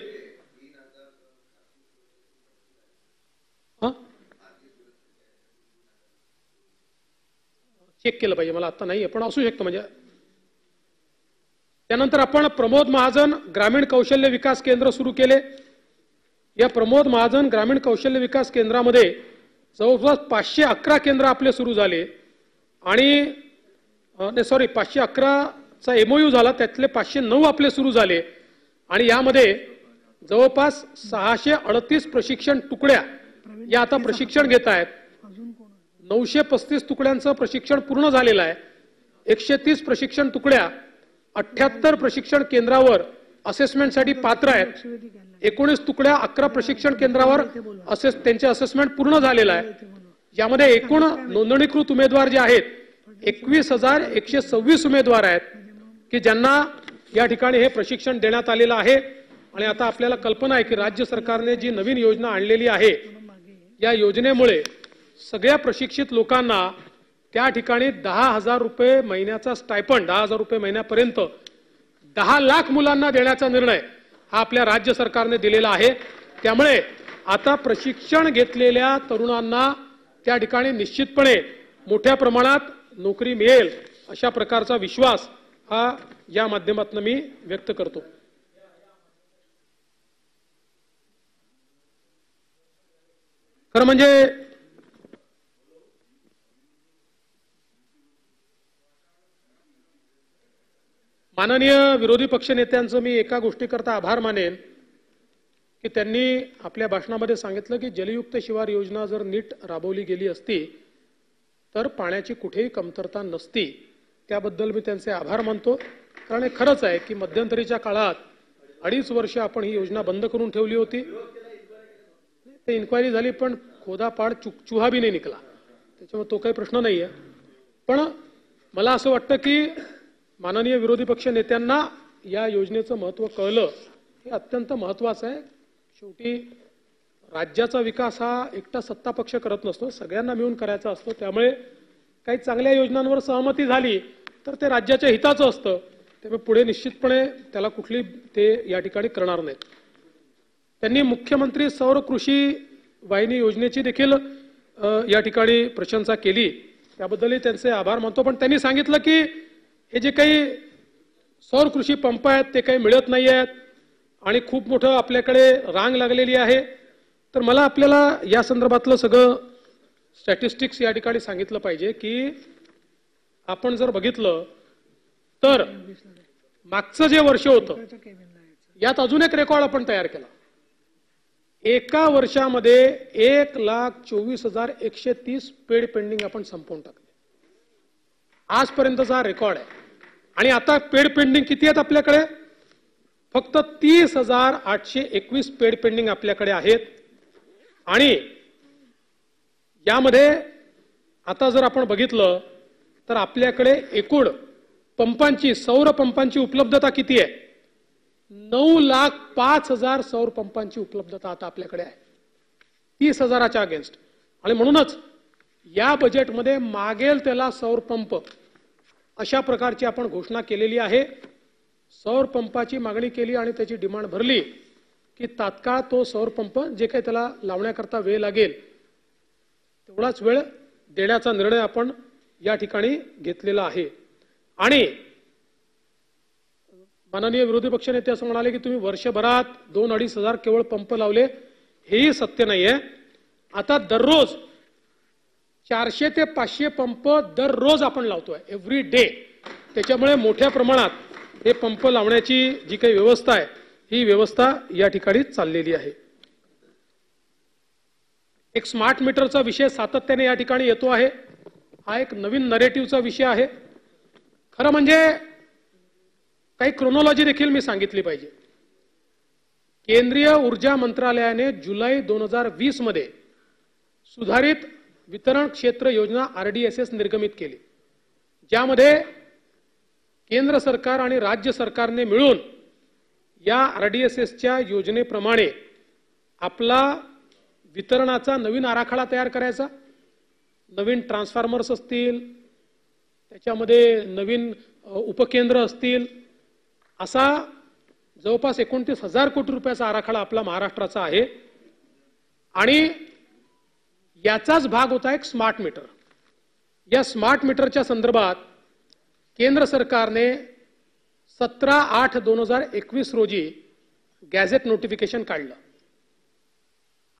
चेक केलं पाहिजे, मला आता नाही पण असू शकतं म्हणजे। त्यानंतर आपण प्रमोद महाजन ग्रामीण कौशल्य विकास केंद्र सुरू केले। या प्रमोद महाजन ग्रामीण कौशल्य विकास केंद्रामध्ये जवळपास 511 केंद्र आपले सुरू झाले आणि 511चा MOU झाला, त्यातले 509 आपले सुरू झाले आणि यामध्ये जवळपास 638 प्रशिक्षण तुकड्या या आता प्रशिक्षण घेत आहेत। 935 तुकड्यांचं प्रशिक्षण पूर्ण झालेलं आहे। 130 प्रशिक्षण तुकड्या 78 प्रशिक्षण केंद्रावर असेसमेंटसाठी पात्र आहेत। 19 तुकड्या 11 प्रशिक्षण केंद्रावर त्यांचे असेसमेंट पूर्ण झालेलं आहे। यामध्ये एकूण नोंदणीकृत उमेदवार जे आहेत 21,126 उमेदवार आहेत की ज्यांना या ठिकाणी हे प्रशिक्षण देण्यात आलेलं आहे आणि आता आपल्याला कल्पना आहे की राज्य सरकारने जी नवीन योजना आणलेली आहे या योजनेमुळे सगळ्या प्रशिक्षित लोकांना त्या ठिकाणी 10,000 रुपये महिन्याचा स्टायपंड, 10,000 रुपये महिन्यापर्यंत 10 लाख मुलांना देण्याचा निर्णय हा आपल्या राज्य सरकारने दिलेला आहे। त्यामुळे आता प्रशिक्षण घेतलेल्या तरुणांना त्या ठिकाणी निश्चितपणे मोठ्या प्रमाणात नोकरी मिळेल अशा प्रकारचा विश्वास हा या माध्यमातून मी व्यक्त करतो। खरं म्हणजे माननीय विरोधी पक्षनेत्यांचं मी एका गोष्टीकरता आभार मानेन की त्यांनी आपल्या भाषणामध्ये सांगितलं की जलयुक्त शिवार योजना जर नीट राबवली गेली असती तर पाण्याची कुठेही कमतरता नसती। त्याबद्दल मी त्यांचे आभार मानतो. कारण हे खरंच आहे की मध्यंतरीच्या काळात 2.5 वर्ष आपण ही योजना बंद करून ठेवली होती. ते इन्क्वायरी झाली पण खोदापाड चुहा भी नाही निघाला, त्याच्यामुळे तो काही प्रश्न नाही आहे. पण मला असं वाटतं की माननीय विरोधी पक्ष नेत्यांना या योजनेचं महत्त्व कळलं, हे अत्यंत महत्त्वाचं आहे. शेवटी राज्याचा विकास हा एकटा सत्ता पक्ष करत नसतो, सगळ्यांना मिळून करायचा असतो. त्यामुळे काही चांगल्या योजनांवर सहमती झाली तर ते राज्याच्या हिताचं असतं. त्यामुळे पुढे निश्चितपणे त्याला कुठली ते या ठिकाणी करणार नाहीत. त्यांनी मुख्यमंत्री सौर कृषी वाहिनी योजनेची देखील या ठिकाणी प्रशंसा केली, त्याबद्दलही त्यांचे आभार मानतो. पण त्यांनी सांगितलं की हे जे काही सौर कृषी पंप आहेत ते काही मिळत नाही आहेत आणि खूप मोठं आपल्याकडे रांग लागलेली आहे. तर मला आपल्याला या संदर्भातलं सगळं स्टॅटिस्टिक्स या ठिकाणी सांगितलं पाहिजे की आपण जर बघितलं तर मागचं जे वर्ष होतं यात अजून एक रेकॉर्ड आपण तयार केला. एका वर्षामध्ये 1,24,130 पेड पेंडिंग आपण संपवून टाकले. आजपर्यंतचा हा रेकॉर्ड आहे. आणि आता पेड पेंडिंग किती आहेत आपल्याकडे? फक्त 30,821 पेड पेंडिंग आपल्याकडे आहेत. आणि यामध्ये आता जर आपण बघितलं तर आपल्याकडे एकूण पंपांची, सौर पंपांची उपलब्धता किती आहे? 9,05,000 सौर पंपांची उपलब्धता आता आपल्याकडे आहे, 30,000च्या अगेन्स्ट. आणि म्हणूनच या बजेटमध्ये मागेल त्याला सौर पंप अशा प्रकारची आपण घोषणा केलेली आहे. सौर पंपाची मागणी केली आणि त्याची डिमांड भरली की तात्काळ तो सौर पंप जे काही त्याला लावण्याकरता वेळ लागेल तेवढाच वेळ देण्याचा निर्णय आपण या ठिकाणी घेतलेला आहे. आणि माननीय विरोधी पक्षनेते असं म्हणाले की तुम्ही वर्षभरात 2-2.5 हजार केवळ पंप लावले, हेही सत्य नाहीये. आता दररोज 400 ते 500 पंप दररोज आपण लावतोय, एव्हरी डे. त्याच्यामुळे मोठ्या प्रमाणात हे पंप लावण्याची जी काही व्यवस्था आहे ही व्यवस्था या ठिकाणी चाललेली आहे. एक स्मार्ट मीटरचा विषय सातत्याने या ठिकाणी येतो आहे. हा एक नवीन नरेटिव्हचा विषय आहे. खरं म्हणजे काही क्रोनॉलॉजी देखील मी सांगितली पाहिजे. केंद्रीय ऊर्जा मंत्रालयाने जुलै 2020 मध्ये सुधारित वितरण क्षेत्र योजना RDSS निर्गमित केली, ज्यामध्ये केंद्र सरकार आणि राज्य सरकारने मिळून या RDSSच्या योजनेप्रमाणे आपला वितरणाचा नवीन आराखडा तयार करायचा. नवीन ट्रान्सफॉर्मर्स असतील, त्याच्यामध्ये नवीन उपकेंद्र असतील, असा जवळपास 29,000 कोटी रुपयाचा आराखडा आपला महाराष्ट्राचा आहे. आणि याचाच भाग होता एक स्मार्ट मीटर. या स्मार्ट मीटरच्या संदर्भात केंद्र सरकारने 17/8/2021 रोजी गॅझेट नोटिफिकेशन काढलं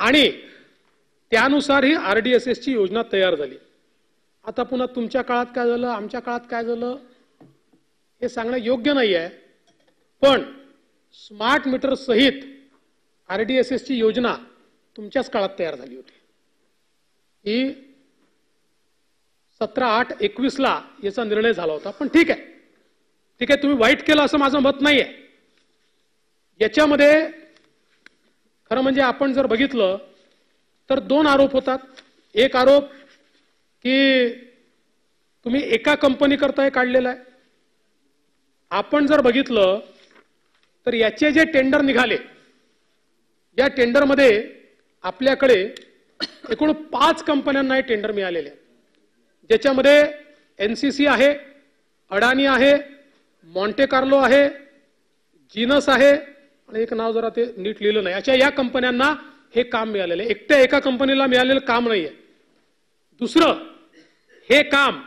आणि त्यानुसार ही RDSSची योजना तयार झाली. आता पुन्हा तुमच्या काळात काय झालं, आमच्या काळात काय झालं हे सांगणं योग्य नाही आहे. पण स्मार्ट मीटर सहित RDSSची योजना तुमच्याच काळात तयार झाली होती. ही 17/8/21 याचा निर्णय झाला होता. पण ठीक आहे, ठीक आहे, तुम्ही वाईट केलं असं माझं मत नाही आहे. याच्यामध्ये खरं म्हणजे आपण जर बघितलं तर 2 आरोप होतात. एक आरोप की तुम्ही एका कंपनी करता हे काढलेला आहे. आपण जर बघितलं तर याचे जे टेंडर निघाले, या टेंडरमध्ये आपल्याकडे एकूण 5 कंपन्यांना हे टेंडर मिळालेले आहे, ज्याच्यामध्ये NCC आहे, अडानी आहे, मॉन्टे कार्लो आहे, जीनस आहे आणि एक नाव जरा ते नीट लिहिलं नाही, अशा या कंपन्यांना हे काम मिळालेलं आहे. एकट्या एका कंपनीला मिळालेलं काम नाहीये. दुसरं, हे काम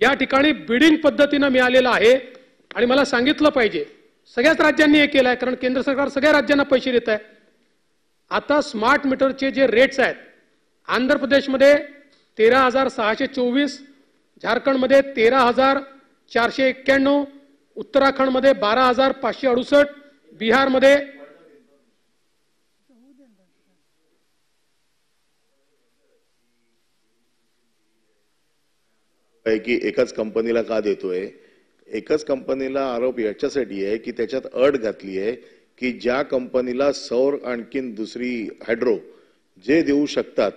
या ठिकाणी बिडिंग पद्धतीने मिळालेलं आहे. आणि मला सांगितलं पाहिजे, सगळ्याच राज्यांनी हे केलं आहे, कारण केंद्र सरकार सगळ्या राज्यांना पैसे देत आहे. आता स्मार्ट मीटरचे जे रेट्स आहेत, आंध्र प्रदेशमध्ये 13,624, झारखंडमध्ये 13,491, उत्तराखंडमध्ये 12,568, बिहारमध्ये पैकी एकाच कंपनीला का देतोय? एकच कंपनीला आरोप याच्यासाठी आहे की त्याच्यात अट घातली आहे की ज्या कंपनीला सौर आणखीन दुसरी हायड्रो जे देऊ शकतात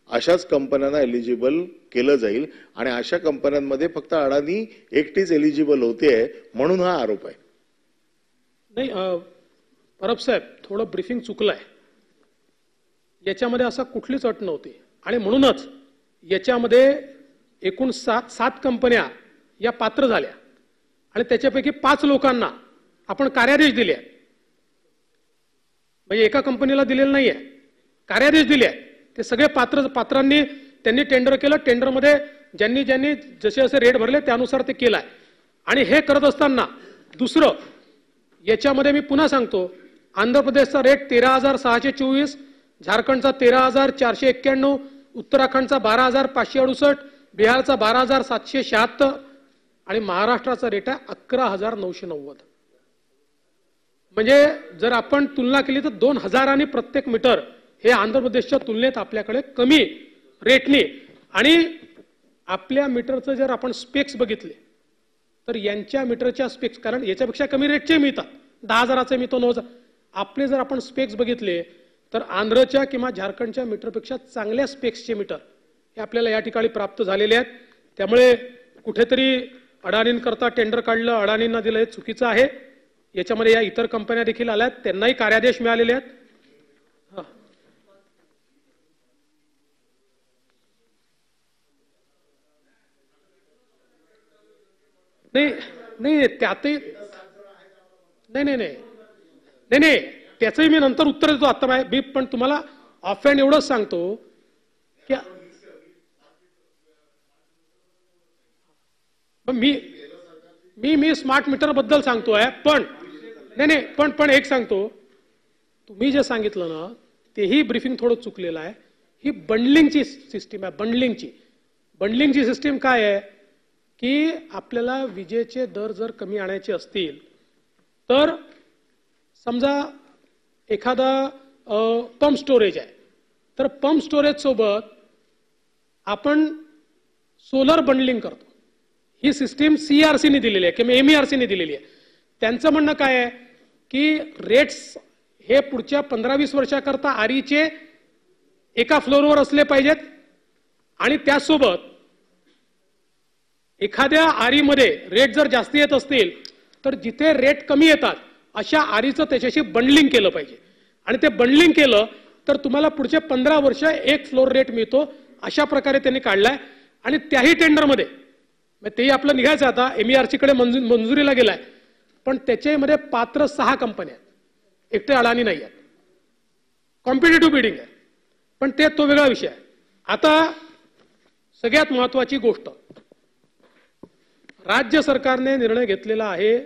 अशाच कंपन्यांना एलिजिबल केलं जाईल आणि अशा कंपन्यांमध्ये फक्त अडाणी एकटीच एलिजिबल होते म्हणून हा आरोप आहे. नाही परब साहेब, थोडं ब्रीफिंग चुकलंय. याच्यामध्ये असं कुठलीच अट नव्हती आणि म्हणूनच याच्यामध्ये एकूण सात कंपन्या या पात्र झाल्या आणि त्याच्यापैकी 5 लोकांना आपण कार्यादेश दिले. म्हणजे एका कंपनीला दिलेलं नाहीये, कार्यादेश दिले. ते सगळे पात्रांनी त्यांनी टेंडर केलं. टेंडरमध्ये ज्यांनी जसे जसे रेट भरले त्यानुसार ते केलंय. आणि हे करत असताना दुसरं याच्यामध्ये मी पुन्हा सांगतो, आंध्र प्रदेशचा रेट 13,624, झारखंडचा 13,491, उत्तराखंडचा 12,568, बिहारचा 12,776 आणि महाराष्ट्राचा रेट आहे 11,990. म्हणजे जर आपण तुलना केली तर 2,000 प्रत्येक मीटर हे आंध्र प्रदेशच्या तुलनेत आपल्याकडे कमी रेटने. आणि आपल्या मीटरचं जर आपण स्पेक्स बघितले तर यांच्या मीटरच्या स्पेक्स, कारण याच्यापेक्षा कमी रेटचे मिळतात, 10,000चे मिळतो, 9,000. आपले जर आपण स्पेक्स बघितले तर आंध्रच्या किंवा झारखंडच्या मीटरपेक्षा चांगल्या स्पेक्सचे मीटर हे आपल्याला या ठिकाणी प्राप्त झालेले आहेत. त्यामुळे कुठेतरी अडाणींकरता टेंडर काढलं, अडाणींना दिलं, हे चुकीचं आहे. याच्यामध्ये या इतर कंपन्या देखील आल्यात, त्यांनाही कार्यादेश मिळालेले आहेत. नाही त्यातही नाही त्याचंही मी नंतर उत्तर देतो. आता मी पण तुम्हाला ऑफ हँड एवढंच सांगतो की मी स्मार्ट मीटर बद्दल सांगतोय. पण एक सांगतो, तुम्ही जे सांगितलं ना तेही ब्रीफिंग थोडं चुकलेलं आहे. ही बंडलिंगची सिस्टीम आहे. बंडलिंगची सिस्टीम काय आहे की आपल्याला विजेचे दर जर कमी आणायचे असतील तर समजा एखादा पंप स्टोरेज आहे, तर पंप स्टोरेज सोबत आपण सोलर बंडलिंग करतो. ही सिस्टीम CERC दिलेली आहे किंवा MERC दिलेली आहे. त्यांचं म्हणणं काय आहे की रेट्स हे पुढच्या 15-20 वर्षाकरता आरीचे एका फ्लोअरवर असले पाहिजेत आणि त्यासोबत एखाद्या आरीमध्ये रेट जर जास्त येत असतील तर जिथे रेट कमी येतात अशा आरीचं त्याच्याशी बंडलिंग केलं पाहिजे. आणि ते बंडलिंग केलं तर तुम्हाला पुढचे 15 वर्ष एक फ्लोर रेट मिळतो. अशा प्रकारे त्यांनी काढलाय. आणि त्याही टेंडरमध्ये तेही आपलं निघायचं आता, MERC कडे मंजुरीला गेलाय, पण त्याच्यामध्ये पात्र 6 कंपन्या आहेत, एकटे अडाणी नाही आहेत. कॉम्पिटिटिव्ह बिडिंग आहे, पण तो वेगळा विषय आहे. आता सगळ्यात महत्वाची गोष्ट, राज्य सरकारने निर्णय घेतलेला आहे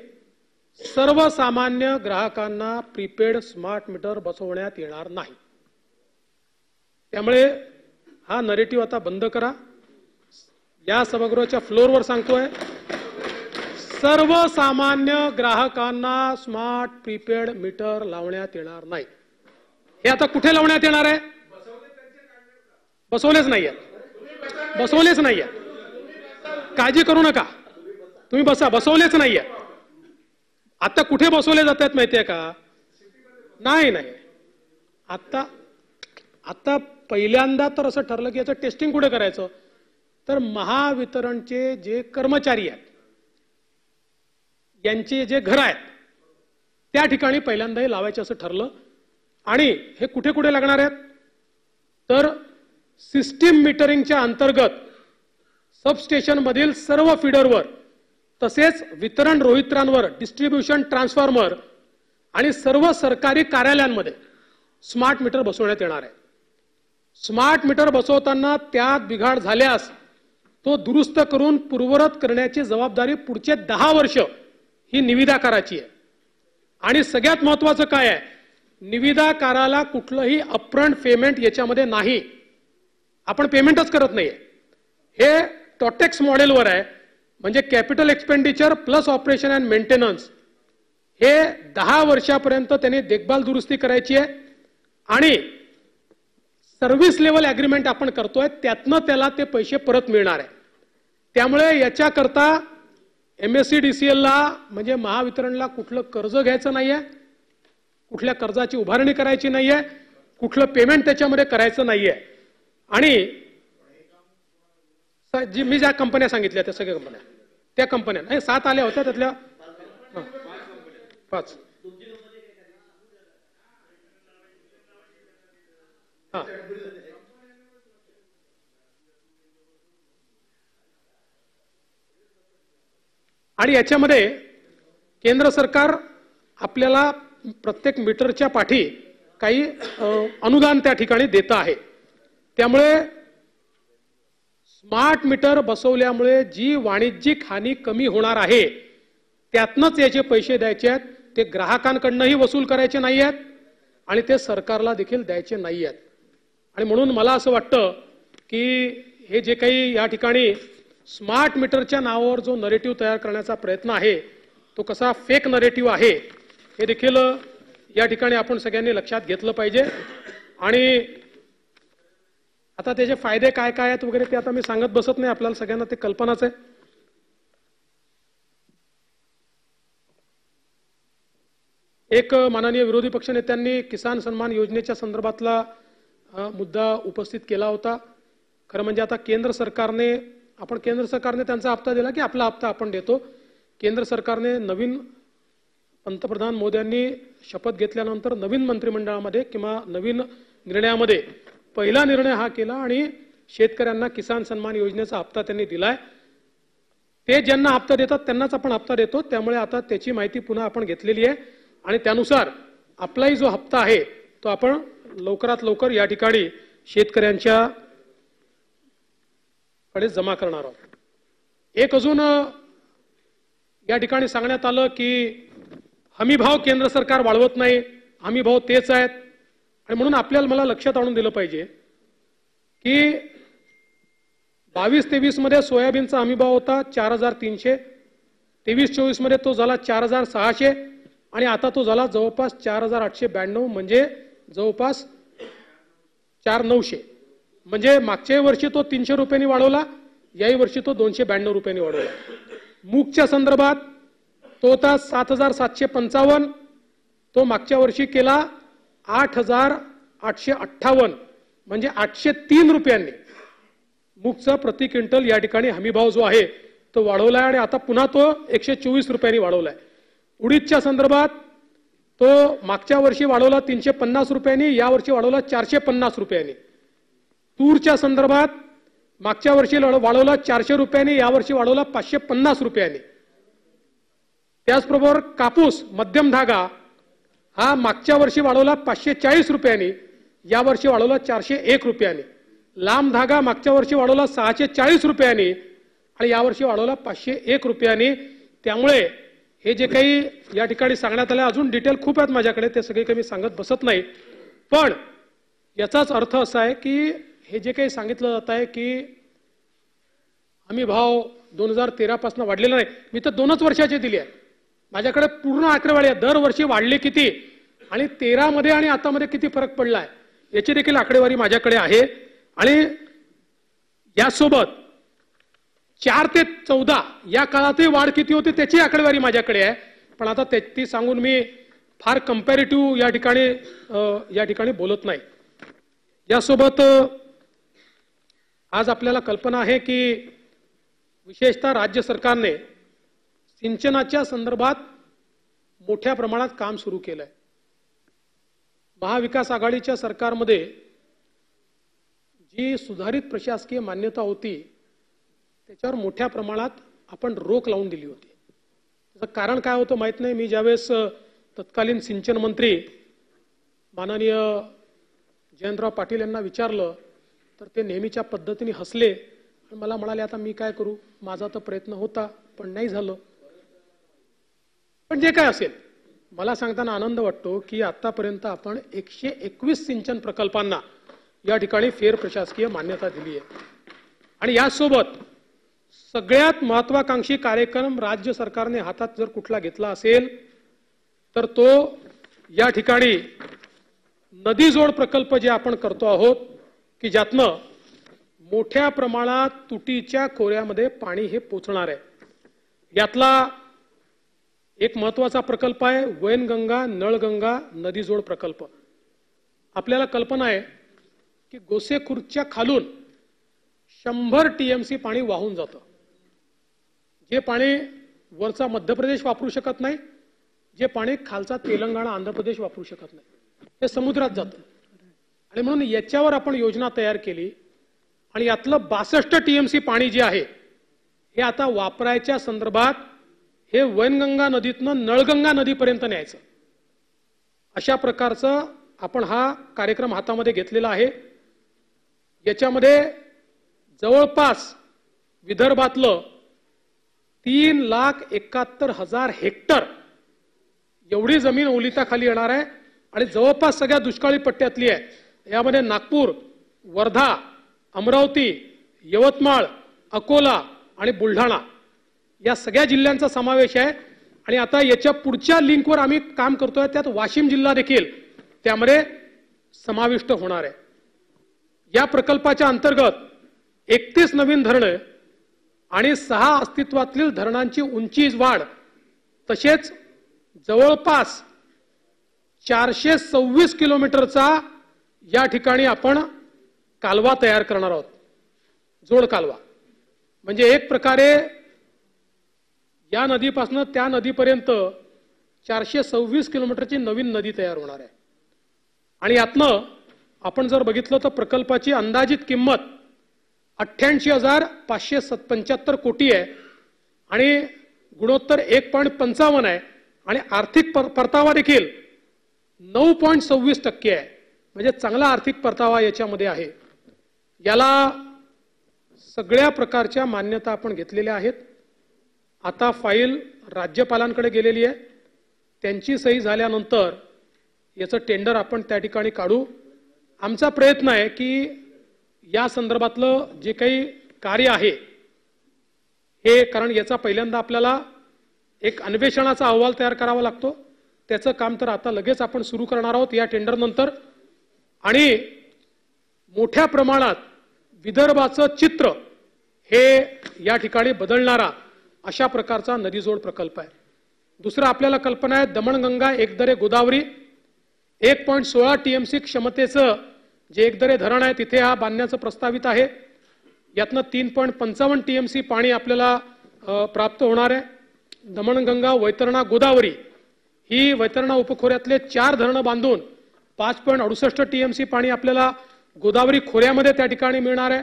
सर्वसामान्य ग्राहकांना प्रीपेड स्मार्ट मीटर बसवण्यात येणार नाही. त्यामुळे हा नरेटिव्ह आता बंद करा. या सभागृहाच्या फ्लोअरवर सांगतोय, सर्वसामान्य ग्राहकांना स्मार्ट प्रीपेड मीटर लावण्यात येणार नाही. हे आता कुठे लावण्यात येणार आहे? बसवलेच नाहीये. काळजी करू नका, तुम्ही बसवलेच नाहीये. आता कुठे बसवले जातात माहितीये का? नाही आता पहिल्यांदा तर असं ठरलं की याचं टेस्टिंग कुठे करायचं, तर महावितरणचे जे कर्मचारी आहेत यांचे जे घर आहेत त्या ठिकाणी पहिल्यांदा हे लावायचे असं ठरलं. आणि हे कुठे कुठे लागणार आहेत तर सिस्टीम मीटरिंगच्या अंतर्गत सबस्टेशन मधील सर्व फीडरवर, तसेच वितरण रोहित्रांवर, डिस्ट्रीब्युशन ट्रान्सफॉर्मर आणि सर्व सरकारी कार्यालयांमध्ये स्मार्ट मीटर बसवण्यात येणार आहे. स्मार्ट मीटर बसवताना त्यात बिघाड झाल्यास तो दुरुस्त करून पूर्ववत करण्याची जबाबदारी पुढचे 10 वर्ष ही निविदाकाराची आहे. आणि सगळ्यात महत्त्वाचं काय आहे, निविदाकाराला कुठलंही अपफ्रंट पेमेंट याच्यामध्ये नाही. आपण पेमेंटच करत नाहीये. हे टॉटेक्स मॉडेलवर आहे, म्हणजे capital expenditure plus operation and maintenance. हे 10 वर्षापर्यंत त्यांनी देखभाल दुरुस्ती करायची आहे आणि सर्व्हिस लेवल अग्रीमेंट आपण करतोय त्यातनं त्याला ते पैसे परत मिळणार आहे. त्यामुळे याच्याकरता MSEDCLला म्हणजे महावितरणला कुठलं कर्ज घ्यायचं नाहीये, कुठल्या कर्जाची उभारणी करायची नाहीये, कुठलं पेमेंट त्याच्यामध्ये करायचं नाहीये. आणि जी मी ज्या कंपन्या सांगितल्या त्या सगळ्या कंपन्या, त्या कंपन्या नाही 7 आल्या होत्या, त्यातल्या 5. आणि याच्यामध्ये केंद्र सरकार आपल्याला प्रत्येक मीटरच्या पाठी काही अनुदान त्या ठिकाणी देत आहे. त्यामुळे स्मार्ट मीटर बसवल्यामुळे जी वाणिज्यिक हानी कमी होणार आहे त्यातनंच याचे पैसे द्यायचे आहेत. ते ग्राहकांकडूनही वसूल करायचे नाही आहेत आणि ते सरकारला देखील द्यायचे नाही आहेत. आणि म्हणून मला असं वाटतं की हे जे काही या ठिकाणी स्मार्ट मीटरच्या नावावर जो नरेटिव्ह तयार करण्याचा प्रयत्न आहे तो कसा फेक नरेटिव्ह आहे हे देखील या ठिकाणी आपण सगळ्यांनी लक्षात घेतलं पाहिजे. आणि आता त्याचे फायदे काय काय आहेत वगैरे ते आता मी सांगत बसत नाही, आपल्याला सगळ्यांना ते कल्पनाच आहे. एक माननीय विरोधी पक्षनेत्यांनी किसान सन्मान योजनेच्या संदर्भातला मुद्दा उपस्थित केला होता. खरं म्हणजे आता केंद्र सरकारने त्यांचा हप्ता दिला की आपला हप्ता आपण देतो. केंद्र सरकारने नवीन पंतप्रधान मोदींनी शपथ घेतल्यानंतर नवीन मंत्रिमंडळामध्ये किंवा नवीन निर्णयामध्ये पहिला निर्णय हा केला आणि शेतकऱ्यांना किसान सन्मान योजनेचा हप्ता त्यांनी दिलाय. ते ज्यांना हप्ता देतात त्यांनाच आपण हप्ता देतो. त्यामुळे आता त्याची माहिती पुन्हा आपण घेतलेली आहे आणि त्यानुसार आपलाही जो हप्ता आहे तो आपण लवकरात लवकर या ठिकाणी शेतकऱ्यांच्या कडे जमा करणार आहोत. एक अजून या ठिकाणी सांगण्यात आलं की हमीभाव केंद्र सरकार वाढवत नाही, हमीभाव तेच आहेत. आणि म्हणून आपल्याला मला लक्षात आणून दिलं पाहिजे की 22-23 मध्ये सोयाबीनचा हमीभाव होता 4,300, 23-24 मध्ये तो झाला 4,600 आणि आता तो झाला जवळपास 4,892, म्हणजे जवळपास 4,900. म्हणजे मागच्या वर्षी तो 300 रुपयांनी वाढवला, याही वर्षी तो 292 रुपयांनी वाढवला. मूगच्या संदर्भात तो होता 7,755, तो मागच्या वर्षी केला 8,858, म्हणजे 803 रुपयांनी मूगचा प्रति क्विंटल या ठिकाणी हमीभाव जो आहे तो वाढवलाय आणि आता पुन्हा तो 124 रुपयांनी वाढवलाय. उडीदच्या संदर्भात तो मागच्या वर्षी वाढवला 350 रुपयांनी, या वर्षी वाढवला 450 रुपयांनी. तूरच्या संदर्भात मागच्या वर्षी वाढवला 400 रुपयांनी, या वर्षी वाढवला 550 रुपयांनी. त्याचबरोबर कापूस मध्यम धागा हा मागच्या वर्षी वाढवला 540 रुपयांनी, या वर्षी वाढवला 401 रुपयांनी. लांब धागा मागच्या वर्षी वाढवला 640 रुपयांनी आणि या वर्षी वाढवला 501 रुपयांनी. त्यामुळे हे जे काही या ठिकाणी सांगण्यात आलं, अजून डिटेल खूप आहेत माझ्याकडे, ते सगळे काही मी सांगत बसत नाही. पण याचाच अर्थ असा आहे की हे जे काही सांगितलं जात आहे की हमीभाव 2013 पासून वाढलेला नाही, मी तर 2च वर्षाचे दिले आहे. माझ्याकडे पूर्ण आकडेवारी आहे, दरवर्षी वाढले किती आणि 13 मध्ये आणि आता मध्ये किती फरक पडलाय याची देखील आकडेवारी माझ्याकडे आहे. आणि यासोबत 4 ते 14 या काळातही वाढ किती होती त्याची आकडेवारी माझ्याकडे आहे. पण आता ती सांगून मी फार कंपॅरेटिव्ह या ठिकाणी बोलत नाही. यासोबत आज आपल्याला कल्पना आहे की विशेषतः राज्य सरकारने सिंचनाच्या संदर्भात मोठ्या प्रमाणात काम सुरू केलंय. महाविकास आघाडीच्या सरकारमध्ये जी सुधारित प्रशासकीय मान्यता होती त्याच्यावर मोठ्या प्रमाणात आपण रोक लावून दिली होती. त्याचं कारण काय होतं माहित नाही. मी ज्यावेळेस तत्कालीन सिंचन मंत्री माननीय जयंतराव पाटील यांना विचारलं तर ते नेहमीच्या पद्धतीने हसले आणि मला म्हणाले आता मी काय करू, माझा तर प्रयत्न होता पण नाही झालं. पण जे काय असेल, मला सांगताना आनंद वाटतो की आतापर्यंत आपण 121 सिंचन प्रकल्पांना या ठिकाणी फेर प्रशासकीय मान्यता दिली आहे. आणि यासोबत सगळ्यात महत्वाकांक्षी कार्यक्रम राज्य सरकारने हातात जर कुठला घेतला असेल तर तो या ठिकाणी नदी जोड प्रकल्प जे आपण करतो आहोत की ज्यातनं मोठ्या प्रमाणात तुटीच्या खोऱ्यामध्ये पाणी हे पोचणार आहे. यातला एक महत्त्वाचा प्रकल्प आहे वैनगंगा नळगंगा नदीजोड प्रकल्प. आपल्याला कल्पना आहे की गोसेखुर्दच्या खालून 100 टीएमसी पाणी वाहून जातं. जे पाणी वरचा मध्य प्रदेश वापरू शकत नाही, जे पाणी खालचा तेलंगणा आंध्र प्रदेश वापरू शकत नाही, हे समुद्रात जातं. आणि म्हणून याच्यावर आपण योजना तयार केली आणि यातलं 62 टीएमसी पाणी जे आहे हे आता वापरायच्या संदर्भात हे वैनगंगा नदीतनं नळगंगा नदीपर्यंत न्यायचं. अशा प्रकारचं आपण हा कार्यक्रम हातामध्ये घेतलेला आहे. याच्यामध्ये जवळपास विदर्भातलं 3,71,000 हेक्टर एवढी जमीन ओलिताखाली येणार आहे आणि जवळपास सगळ्या दुष्काळी पट्ट्यातली आहे. यामध्ये नागपूर, वर्धा, अमरावती, यवतमाळ, अकोला आणि बुलढाणा या सगळ्या जिल्ह्यांचा समावेश आहे. आणि आता याच्या पुढच्या लिंकवर आम्ही काम करतोय, त्यात वाशिम जिल्हा देखील त्यामध्ये समाविष्ट होणार आहे. या प्रकल्पाच्या अंतर्गत 31 नवीन धरणं आणि 6 अस्तित्वातील धरणांची उंची वाढ, तसेच जवळपास 426 किलोमीटरचा या ठिकाणी आपण कालवा तयार करणार आहोत, जोड कालवा. म्हणजे एक प्रकारे या नदीपासून त्या नदीपर्यंत 426 किलोमीटरची नवीन नदी तयार होणार आहे. आणि यातनं आपण जर बघितलं तर प्रकल्पाची अंदाजित किंमत 88,575 कोटी आहे आणि गुणोत्तर 1.55 आहे आणि आर्थिक परतावा देखील 9.26% आहे. म्हणजे चांगला आर्थिक परतावा याच्यामध्ये आहे. याला सगळ्या प्रकारच्या मान्यता आपण घेतलेल्या आहेत. आता फाईल राज्यपालांकडे गेलेली आहे. त्यांची सही झाल्यानंतर याचं टेंडर आपण त्या ठिकाणी काढू. आमचा प्रयत्न आहे की या संदर्भातलं जे काही कार्य आहे हे, कारण याचा पहिल्यांदा आपल्याला एक अन्वेषणाचा अहवाल तयार करावा लागतो, त्याचं काम तर आता लगेच आपण सुरू करणार आहोत या टेंडर नंतर. आणि मोठ्या प्रमाणात विदर्भाचं चित्र हे या ठिकाणी बदलणारा अशा प्रकारचा नदीजोड प्रकल्प आहे. दुसरा आपल्याला कल्पना आहे दमणगंगा एकदरे गोदावरी 1.16 टीएमसी क्षमतेचं जे एकदरे धरण आहे तिथे हा बांधण्याचं प्रस्तावित आहे. यातनं 3.55 टीएमसी पाणी आपल्याला प्राप्त होणार आहे. दमणगंगा वैतरणा गोदावरी ही वैतरणा उपखोऱ्यातले 4 धरणं बांधून 5.68 टीएमसी पाणी आपल्याला गोदावरी खोऱ्यामध्ये त्या ठिकाणी मिळणार आहे.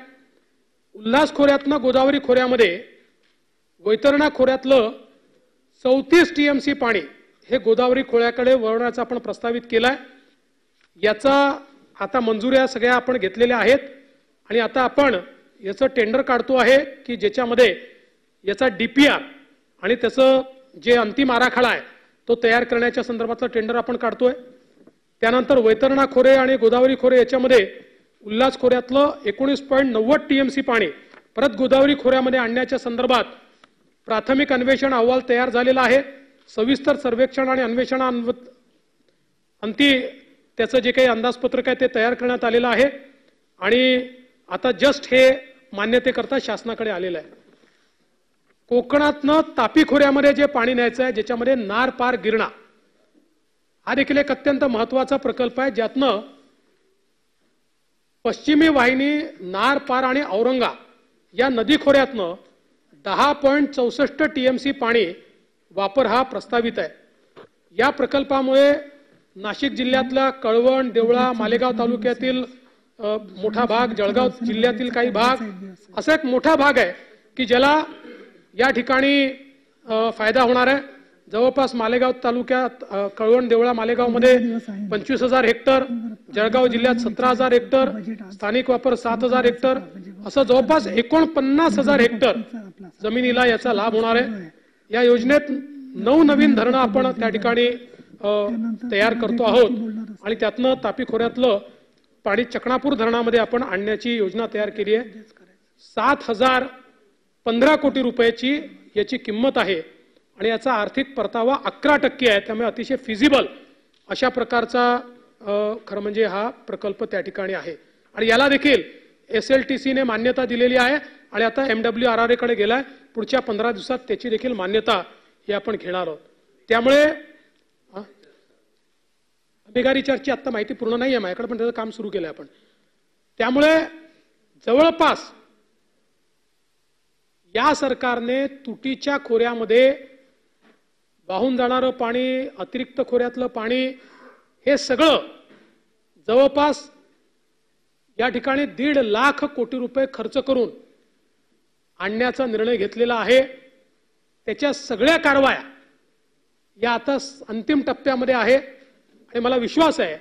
उल्हास खोऱ्यातनं गोदावरी खोऱ्यामध्ये वैतरणा खोऱ्यातलं 34 टीएमसी पाणी हे गोदावरी खोऱ्याकडे वळवण्याचा आपण प्रस्तावित केलाय. याचा आता मंजुऱ्या सगळ्या आपण घेतलेल्या आहेत आणि आता आपण याचं टेंडर काढतो आहे की ज्याच्यामध्ये याचा डीपीआर आणि त्याचं जे अंतिम आराखडा आहे तो तयार करण्याच्या संदर्भातलं टेंडर आपण काढतोय. त्यानंतर वैतरणा खोरे आणि गोदावरी खोरे याच्यामध्ये उल्हास खोऱ्यातलं 19.90 टीएमसी पाणी परत गोदावरी खोऱ्यामध्ये आणण्याच्या संदर्भात प्राथमिक अन्वेषण अहवाल तयार झालेला आहे. सविस्तर सर्वेक्षण आणि अन्वेषण अंती त्याचं जे काही अंदाजपत्रक आहे ते तयार करण्यात आलेलं आहे आणि आता जस्ट हे मान्यतेकरता शासनाकडे आलेलं आहे. कोकणातनं तापी खोऱ्यामध्ये जे पाणी न्यायचं आहे ज्याच्यामध्ये नार पार गिरणा हा देखील एक अत्यंत महत्वाचा प्रकल्प आहे, ज्यातनं पश्चिमी वाहिनी नार पार आणि औरंगा या नदी खोऱ्यातनं 10.64 टीएमसी पाणी वापर हा प्रस्तावित आहे. या प्रकल्पामुळे नाशिक जिल्ह्यातला कळवण, देवळा, मालेगाव तालुक्यातील मोठा भाग, जळगाव जिल्ह्यातील काही भाग असा एक मोठा भाग आहे की ज्याला या ठिकाणी फायदा होणार आहे. जवळपास मालेगाव तालुक्यात कळवण, देवळा, मालेगावमध्ये 25,000 हेक्टर, जळगाव जिल्ह्यात 17,000 हेक्टर, स्थानिक वापर 7,000 हेक्टर असं जवळपास 49,000 हेक्टर जमिनीला याचा लाभ होणार आहे. या योजनेत 9 नवीन धरणं आपण त्या ठिकाणी तयार करतो आहोत आणि त्यातनं तापी खोऱ्यातलं पाणी चकणापूर धरणामध्ये आपण आणण्याची योजना तयार केली आहे. 7,015 कोटी रुपयाची याची किंमत आहे आणि याचा आर्थिक परतावा 11% आहे. त्यामुळे अतिशय फिजिबल अशा प्रकारचा खरं म्हणजे हा प्रकल्प त्या ठिकाणी आहे आणि याला देखील SLTCने मान्यता दिलेली आहे आणि आता MWRRA कडे गेलाय. पुढच्या 15 दिवसात त्याची देखील मान्यता ही आपण घेणार आहोत. त्यामुळे मेगा रिचार्जची आता माहिती पूर्ण नाही आहे माझ्याकडे, पण त्याचं काम सुरू केलंय आपण. त्यामुळे जवळपास या सरकारने तुटीच्या खोऱ्यामध्ये वाहून जाणारं पाणी, अतिरिक्त खोऱ्यातलं पाणी, हे सगळं जवळपास या ठिकाणी 1.5 लाख कोटी रुपये खर्च करून आणण्याचा निर्णय घेतलेला आहे. त्याच्या सगळ्या कारवाया या आता अंतिम टप्प्यामध्ये आहे आणि मला विश्वास आहे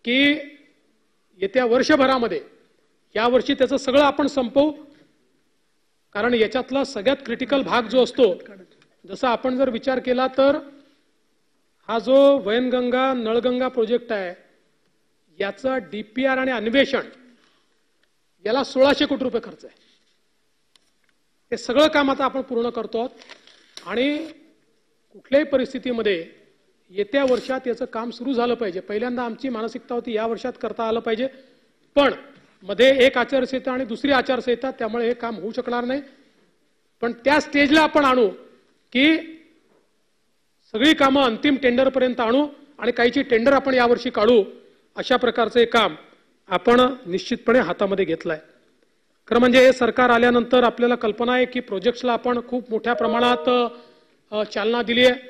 की येत्या वर्षभरामध्ये, यावर्षी त्याचं सगळं आपण संपवू. कारण याच्यातला सगळ्यात क्रिटिकल भाग जो असतो, जसा आपण जर विचार केला तर हा जो वैनगंगा नळगंगा प्रोजेक्ट आहे, याचा DPR आणि अन्वेषण याला 1600 कोटी रुपये खर्च आहे. हे सगळं काम आता आपण पूर्ण करतो आहोत आणि कुठल्याही परिस्थितीमध्ये येत्या वर्षात याचं काम सुरू झालं पाहिजे. पहिल्यांदा आमची मानसिकता होती या वर्षात करता आलं पाहिजे, पण मध्ये एक आचारसंहिता आणि दुसरी आचारसंहिता, त्यामुळे हे काम होऊ शकणार नाही. पण त्या स्टेजला आपण आणू की सगळी कामं अंतिम टेंडरपर्यंत आणू आणि काहीची टेंडर आपण यावर्षी काढू. अशा प्रकारचे काम आपण निश्चितपणे हातामध्ये घेतलंय. खरं म्हणजे हे सरकार आल्यानंतर आपल्याला कल्पना आहे की प्रोजेक्ट्सला आपण खूप मोठ्या प्रमाणात चालना दिली आहे.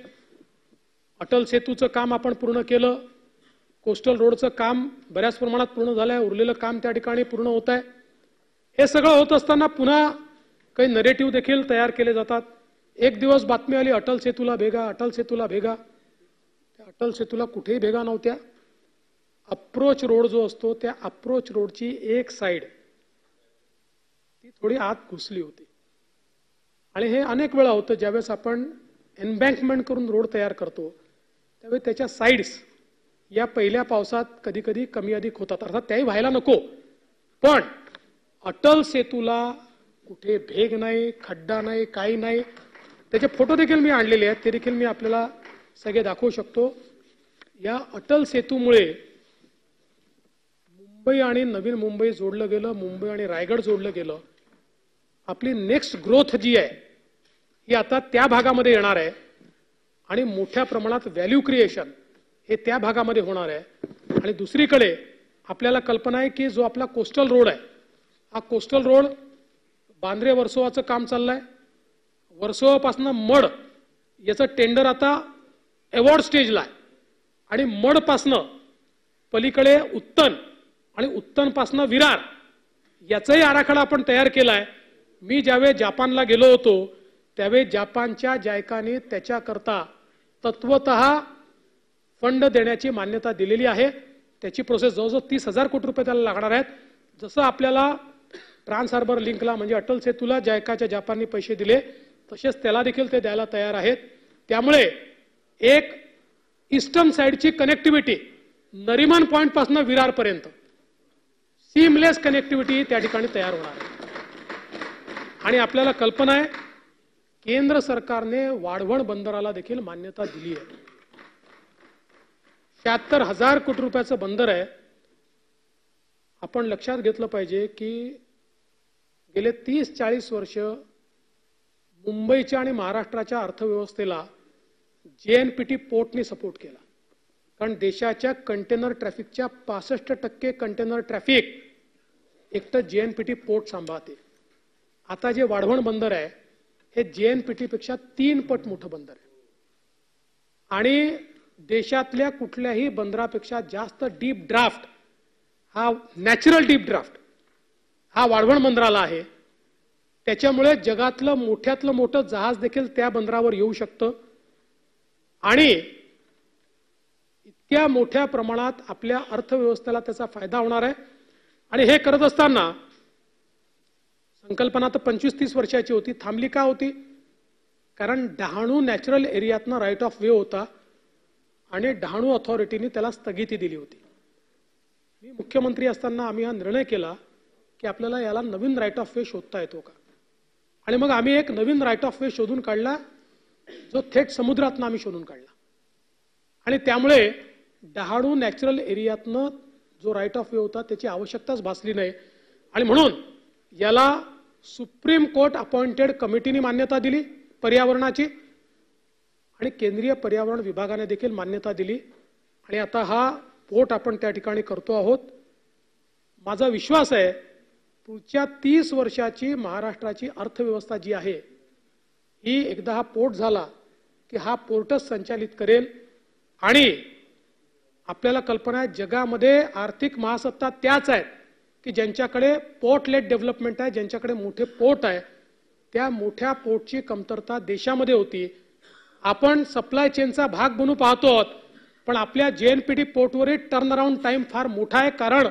अटल सेतूचं काम आपण पूर्ण केलं. कोस्टल रोडचं काम बऱ्याच प्रमाणात पूर्ण झालंय. उरलेलं काम त्या ठिकाणी पूर्ण होत आहे. हे सगळं होत असताना पुन्हा काही नरेटिव्ह देखील तयार केले जातात. एक दिवस बातमी आली अटल सेतूला भेगा, अटल सेतूला भेगा. त्या अटल सेतूला कुठेही भेगा नव्हत्या. अप्रोच रोड जो असतो, त्या अप्रोच रोडची एक साइड ती थोडी आत घुसली होती आणि हे अनेक वेळा होतं. ज्यावेळेस आपण एम्बँकमेंट करून रोड तयार करतो त्यावेळी त्याच्या साइड्स या पहिल्या पावसात कधी कधी कमी अधिक होतात. अर्थात त्याही व्हायला नको, पण अटल सेतूला कुठे भेग नाही, खड्डा नाही, काही नाही. त्याचे फोटो देखील मी आणलेले आहेत, ते देखील मी आपल्याला सगळे दाखवू शकतो. या अटल सेतूमुळे मुंबई आणि नवीन मुंबई जोडलं गेलं, मुंबई आणि रायगड जोडलं गेलं. आपली नेक्स्ट ग्रोथ जी आहे ही आता त्या भागामध्ये येणार आहे आणि मोठ्या प्रमाणात व्हॅल्यू क्रिएशन हे त्या भागामध्ये होणार आहे. आणि दुसरीकडे आपल्याला कल्पना आहे की जो आपला कोस्टल रोड आहे, हा कोस्टल रोड बांद्रे वर्सोवाचं काम चाललंय. वर्सोवापासून मड याचं टेंडर आता अवॉर्ड स्टेजला आहे आणि मडपासनं पलीकडे उत्तन आणि उत्तनपासनं विरार याचाही आराखडा आपण तयार केलाय. मी ज्यावेळी जापानला गेलो होतो त्यावेळी जापानच्या जायकाने त्याच्याकरता तत्वतः फंड देण्याची मान्यता दिलेली आहे. त्याची प्रोसेस जवळजवळ 30,000 कोटी रुपये त्याला लागणार आहेत. जसं आपल्याला ट्रान्स हार्बर लिंकला म्हणजे अटल सेतूला जायकाच्या जापानने पैसे दिले, तसेच त्याला देखील ते द्यायला तयार आहेत. त्यामुळे एक ईस्टर्न साइडची कनेक्टिव्हिटी नरिमन पॉइंट पासून विरारपर्यंत सीमलेस कनेक्टिव्हिटी त्या ठिकाणी तयार होणार आहे. आणि आपल्याला कल्पना आहे केंद्र सरकारने वाढवण बंदराला देखील मान्यता दिली आहे. 76,000 कोटी रुपयाचं बंदर आहे. आपण लक्षात घेतलं पाहिजे की गेले 30-40 वर्ष मुंबईच्या आणि महाराष्ट्राच्या अर्थव्यवस्थेला JNPT पोर्टने सपोर्ट केला. कारण देशाच्या कंटेनर ट्रॅफिकच्या 65% कंटेनर ट्रॅफिक एकटं JNPT पोर्ट सांभाळते. आता जे वाढवण बंदर आहे हे JNPT पेक्षा 3 पट मोठं बंदर आहे आणि देशातल्या कुठल्याही बंदरापेक्षा जास्त डीप ड्राफ्ट, हा नॅचरल डीप ड्राफ्ट हा वाढवण बंदराला आहे. त्याच्यामुळे जगातलं मोठ्यातलं मोठं जहाज देखील त्या बंदरावर येऊ शकतं आणि इतक्या मोठ्या प्रमाणात आपल्या अर्थव्यवस्थेला त्याचा फायदा होणार आहे. आणि हे करत असताना संकल्पना तर 25-30 वर्षाची होती. थांबली का होती? कारण डहाणू नॅचरल एरियातनं राईट ऑफ वे होता आणि डहाणू अथॉरिटीने त्याला स्थगिती दिली होती. मी मुख्यमंत्री असताना आम्ही हा निर्णय केला की आपल्याला याला नवीन राईट ऑफ वे शोधता येतो का. आणि मग आम्ही एक नवीन राईट ऑफ वे शोधून काढला जो थेट समुद्रातनं आम्ही शोधून काढला. आणि त्यामुळे डहाणू नॅचरल एरियातनं जो राईट ऑफ वे होता त्याची आवश्यकताच भासली नाही. आणि म्हणून याला सुप्रीम कोर्ट अपॉइंटेड कमिटीने मान्यता दिली पर्यावरणाची आणि केंद्रीय पर्यावरण विभागाने देखील मान्यता दिली आणि आता हा पोर्ट आपण त्या ठिकाणी करतो आहोत. माझा विश्वास आहे पुढच्या 30 वर्षाची महाराष्ट्राची अर्थव्यवस्था जी आहे ही एकदा हा पोर्ट झाला की हा पोर्टच संचालित करेल आणि आपल्याला कल्पना आहे जगामध्ये आर्थिक महासत्ता त्याच आहेत की ज्यांच्याकडे पोर्ट लेट डेव्हलपमेंट आहे, ज्यांच्याकडे मोठे पोर्ट आहे. त्या मोठ्या पोर्टची कमतरता देशामध्ये होती. आपण सप्लाय चेनचा भाग बनू पाहतो आहोत पण आपल्या JNPT पोर्टवरील टर्न अराउंड टाइम फार मोठा आहे कारण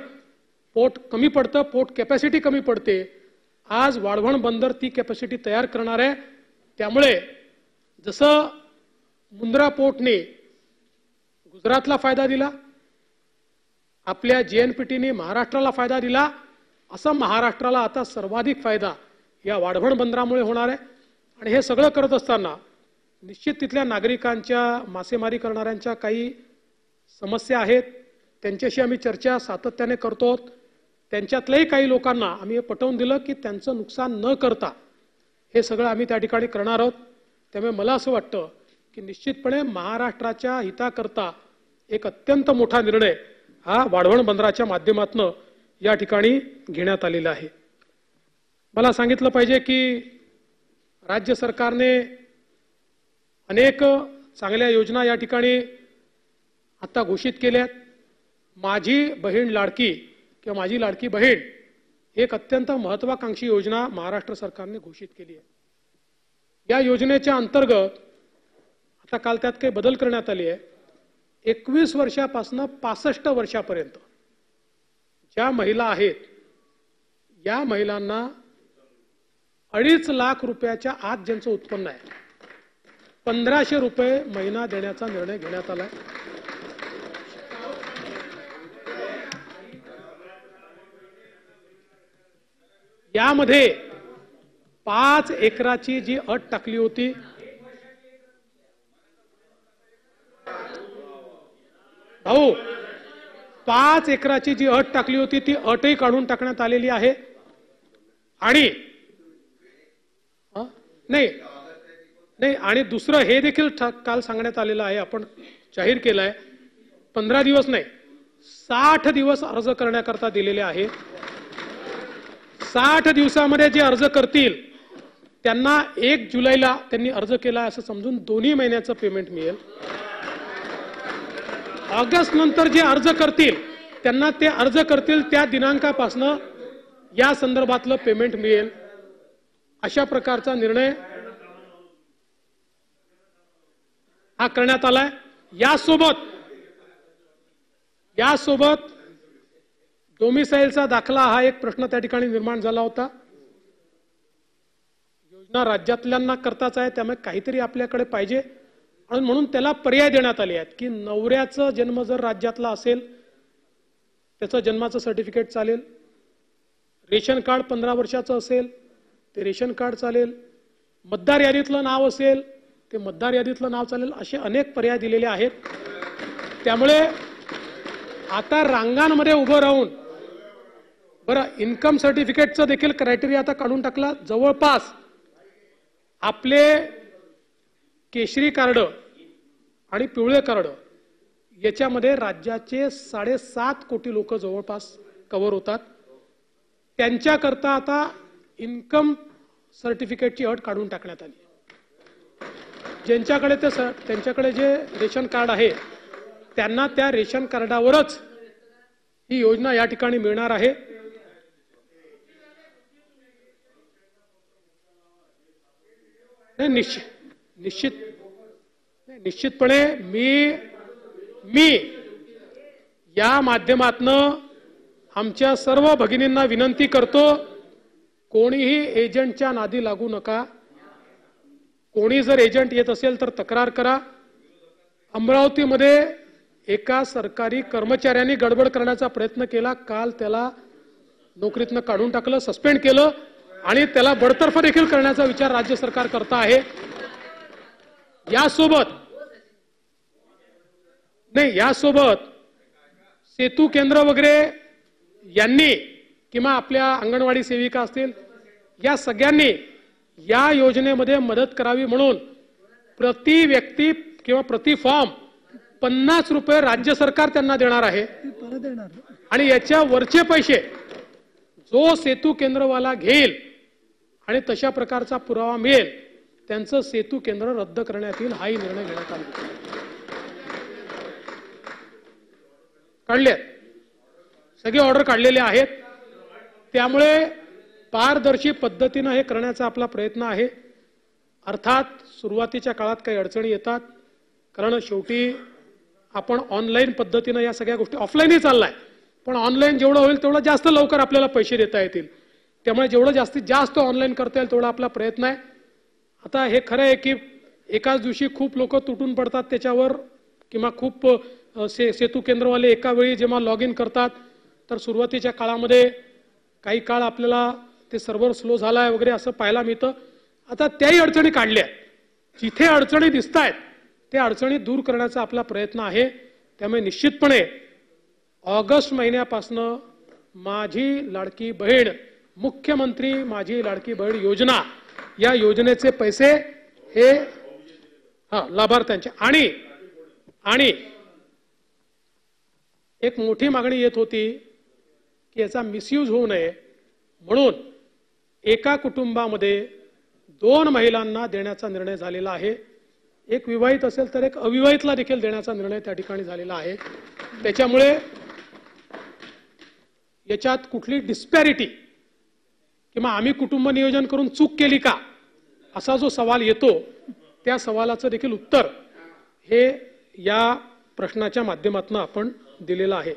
पोर्ट कमी पडतं, पोर्ट कॅपॅसिटी कमी पडते. आज वाढवण बंदर ती कॅपॅसिटी तयार करणार आहे. त्यामुळे जसं मुंद्रा पोर्टने गुजरातला फायदा दिला, आपल्या JNPTने महाराष्ट्राला फायदा दिला, असा महाराष्ट्राला आता सर्वाधिक फायदा या वाढवण बंदरामुळे होणार आहे. आणि हे सगळं करत असताना निश्चित तिथल्या नागरिकांच्या मासेमारी करणाऱ्यांच्या काही समस्या आहेत, त्यांच्याशी आम्ही चर्चा सातत्याने करतो. त्यांच्यातल्याही काही लोकांना आम्ही हे पटवून दिलं की त्यांचं नुकसान न करता हे सगळं आम्ही त्या ठिकाणी करणार आहोत. त्यामुळे मला असं वाटतं की निश्चितपणे महाराष्ट्राच्या हिताकरता एक अत्यंत मोठा निर्णय हा वाढवण बंदराच्या माध्यमातून या ठिकाणी घेण्यात आलेला आहे. मला सांगितलं पाहिजे की राज्य सरकारने अनेक चांगल्या योजना या ठिकाणी आता घोषित केल्या आहेत. माझी बहीण लाडकी किंवा माझी लाडकी बहीण एक अत्यंत महत्वाकांक्षी योजना महाराष्ट्र सरकारने घोषित केली आहे. या योजनेच्या अंतर्गत आता काल त्यात काही बदल करण्यात आले आहे. 21 वर्षापासून 65 वर्षापर्यंत ज्या महिला आहेत या महिलांना 2.5 लाख रुपयाच्या आत ज्यांचं उत्पन्न आहे 1500 रुपये महिना देण्याचा निर्णय घेण्यात आला. यामध्ये 5 एकराची जी अट टाकली होती भाऊ 5 एकराची जी अट टाकली होती ती अटही काढून टाकण्यात आलेली आहे. आणि नाही आणि दुसरं हे देखील काल सांगण्यात आलेलं आहे, आपण जाहीर केलं आहे 15 दिवस नाही 60 दिवस अर्ज करण्याकरता दिलेले आहे. 60 दिवसामध्ये जे अर्ज करतील त्यांना 1 जुलैला त्यांनी अर्ज केला असं समजून 2 महिन्याचं पेमेंट मिळेल. ऑगस्ट नंतर जे अर्ज करतील त्यांना ते अर्ज करतील त्या दिनांकापासून या संदर्भातलं पेमेंट मिळेल. अशा प्रकारचा निर्णय हा करण्यात आलाय. यासोबत डोमिसाईलचा दाखला हा एक प्रश्न त्या ठिकाणी निर्माण झाला होता. योजना राज्यातल्यांना करताच आहे त्यामुळे काहीतरी आपल्याकडे पाहिजे आणि म्हणून त्याला पर्याय देण्यात आले आहेत की नवऱ्याचा जन्म जर राज्यातला असेल त्याचं जन्माचं सर्टिफिकेट चालेल, रेशन कार्ड 15 वर्षाचं असेल ते रेशन कार्ड चालेल, मतदार यादीतलं नाव असेल ते मतदार यादीतलं नाव चालेल, असे अनेक पर्याय दिलेले आहेत. त्यामुळे आता रांगांमध्ये उभं राहून बरं इन्कम सर्टिफिकेटचं देखील क्रायटेरिया आता काढून टाकला. जवळपास आपले केशरी कार्ड आणि पिवळे कार्ड याच्यामध्ये राज्याचे 7.5 कोटी लोक जवळपास कव्हर होतात. त्यांच्याकरता आता इन्कम सर्टिफिकेटची अट काढून टाकण्यात आली. त्यांच्याकडे जे रेशन कार्ड आहे त्यांना त्या रेशन कार्डावरच ही योजना या ठिकाणी मिळणार आहे. निश्चितपणे मी या माध्यमातनं आमच्या सर्व भगिनींना विनंती करतो कोणीही एजंटच्या नादी लागू नका. कोणी जर एजंट येत असेल तर तक्रार करा. अमरावतीमध्ये एका सरकारी कर्मचाऱ्यांनी गडबड करण्याचा प्रयत्न केला. काल त्याला नोकरीतनं काढून टाकलं, सस्पेंड केलं आणि त्याला बडतर्फ देखील करण्याचा विचार राज्य सरकार करत आहे. यासोबत सेतू केंद्र वगैरे यांनी किंवा आपल्या अंगणवाडी सेविका असतील, या सगळ्यांनी या योजनेमध्ये मदत करावी म्हणून प्रति व्यक्ती किंवा प्रति फॉर्म 50 रुपये राज्य सरकार त्यांना देणार आहे आणि याच्या वरचे पैसे जो सेतू केंद्रवाला घेईल आणि तशा प्रकारचा पुरावा मिळेल त्यांचं सेतू केंद्र रद्द करण्यात येईल, हाही निर्णय घेण्यात आला. काढले सगळे ऑर्डर काढलेले आहेत. त्यामुळे पारदर्शी पद्धतीने हे करण्याचा आपला प्रयत्न आहे. अर्थात सुरुवातीच्या काळात काही अडचणी येतात, कारण शेवटी आपण ऑनलाईन पद्धतीने या सगळ्या गोष्टी, ऑफलाईनही चाललाय पण ऑनलाईन जेवढं होईल तेवढं जास्त लवकर आपल्याला पैसे देता येतील. त्यामुळे जेवढं जास्तीत जास्त ऑनलाईन करता येईल तेवढा आपला प्रयत्न आहे. आता हे खरं आहे की एकाच दिवशी खूप लोक तुटून पडतात त्याच्यावर, किंवा खूप सेतू केंद्रवाले एका वेळी जेव्हा लॉग इन करतात तर सुरुवातीच्या काळामध्ये काही काळ आपल्याला ते सर्व्हर स्लो झालाय वगैरे असं पाहायला मिळतं. आता त्याही अडचणी काढल्या, जिथे अडचणी दिसत आहेत त्या अडचणी दूर करण्याचा आपला प्रयत्न आहे. त्यामुळे निश्चितपणे ऑगस्ट महिन्यापासून माझी लाडकी बहीण, मुख्यमंत्री माझी लाडकी बहीण योजना, या योजनेचे पैसे हे लाभार्थ्यांचे आणि एक मोठी मागणी येत होती की याचा मिसयूज होऊ नये म्हणून एका कुटुंबामध्ये 2 महिलांना देण्याचा निर्णय झालेला आहे. एक विवाहित असेल तर एक अविवाहितला देखील देण्याचा निर्णय त्या ठिकाणी झालेला आहे. त्याच्यामुळे याच्यात कुठली डिस्पॅरिटी किंवा आम्ही कुटुंब नियोजन करून चूक केली का असा जो सवाल येतो त्या सवालाचं देखील उत्तर हे या प्रश्नाच्या माध्यमातून आपण दिलेलं आहे.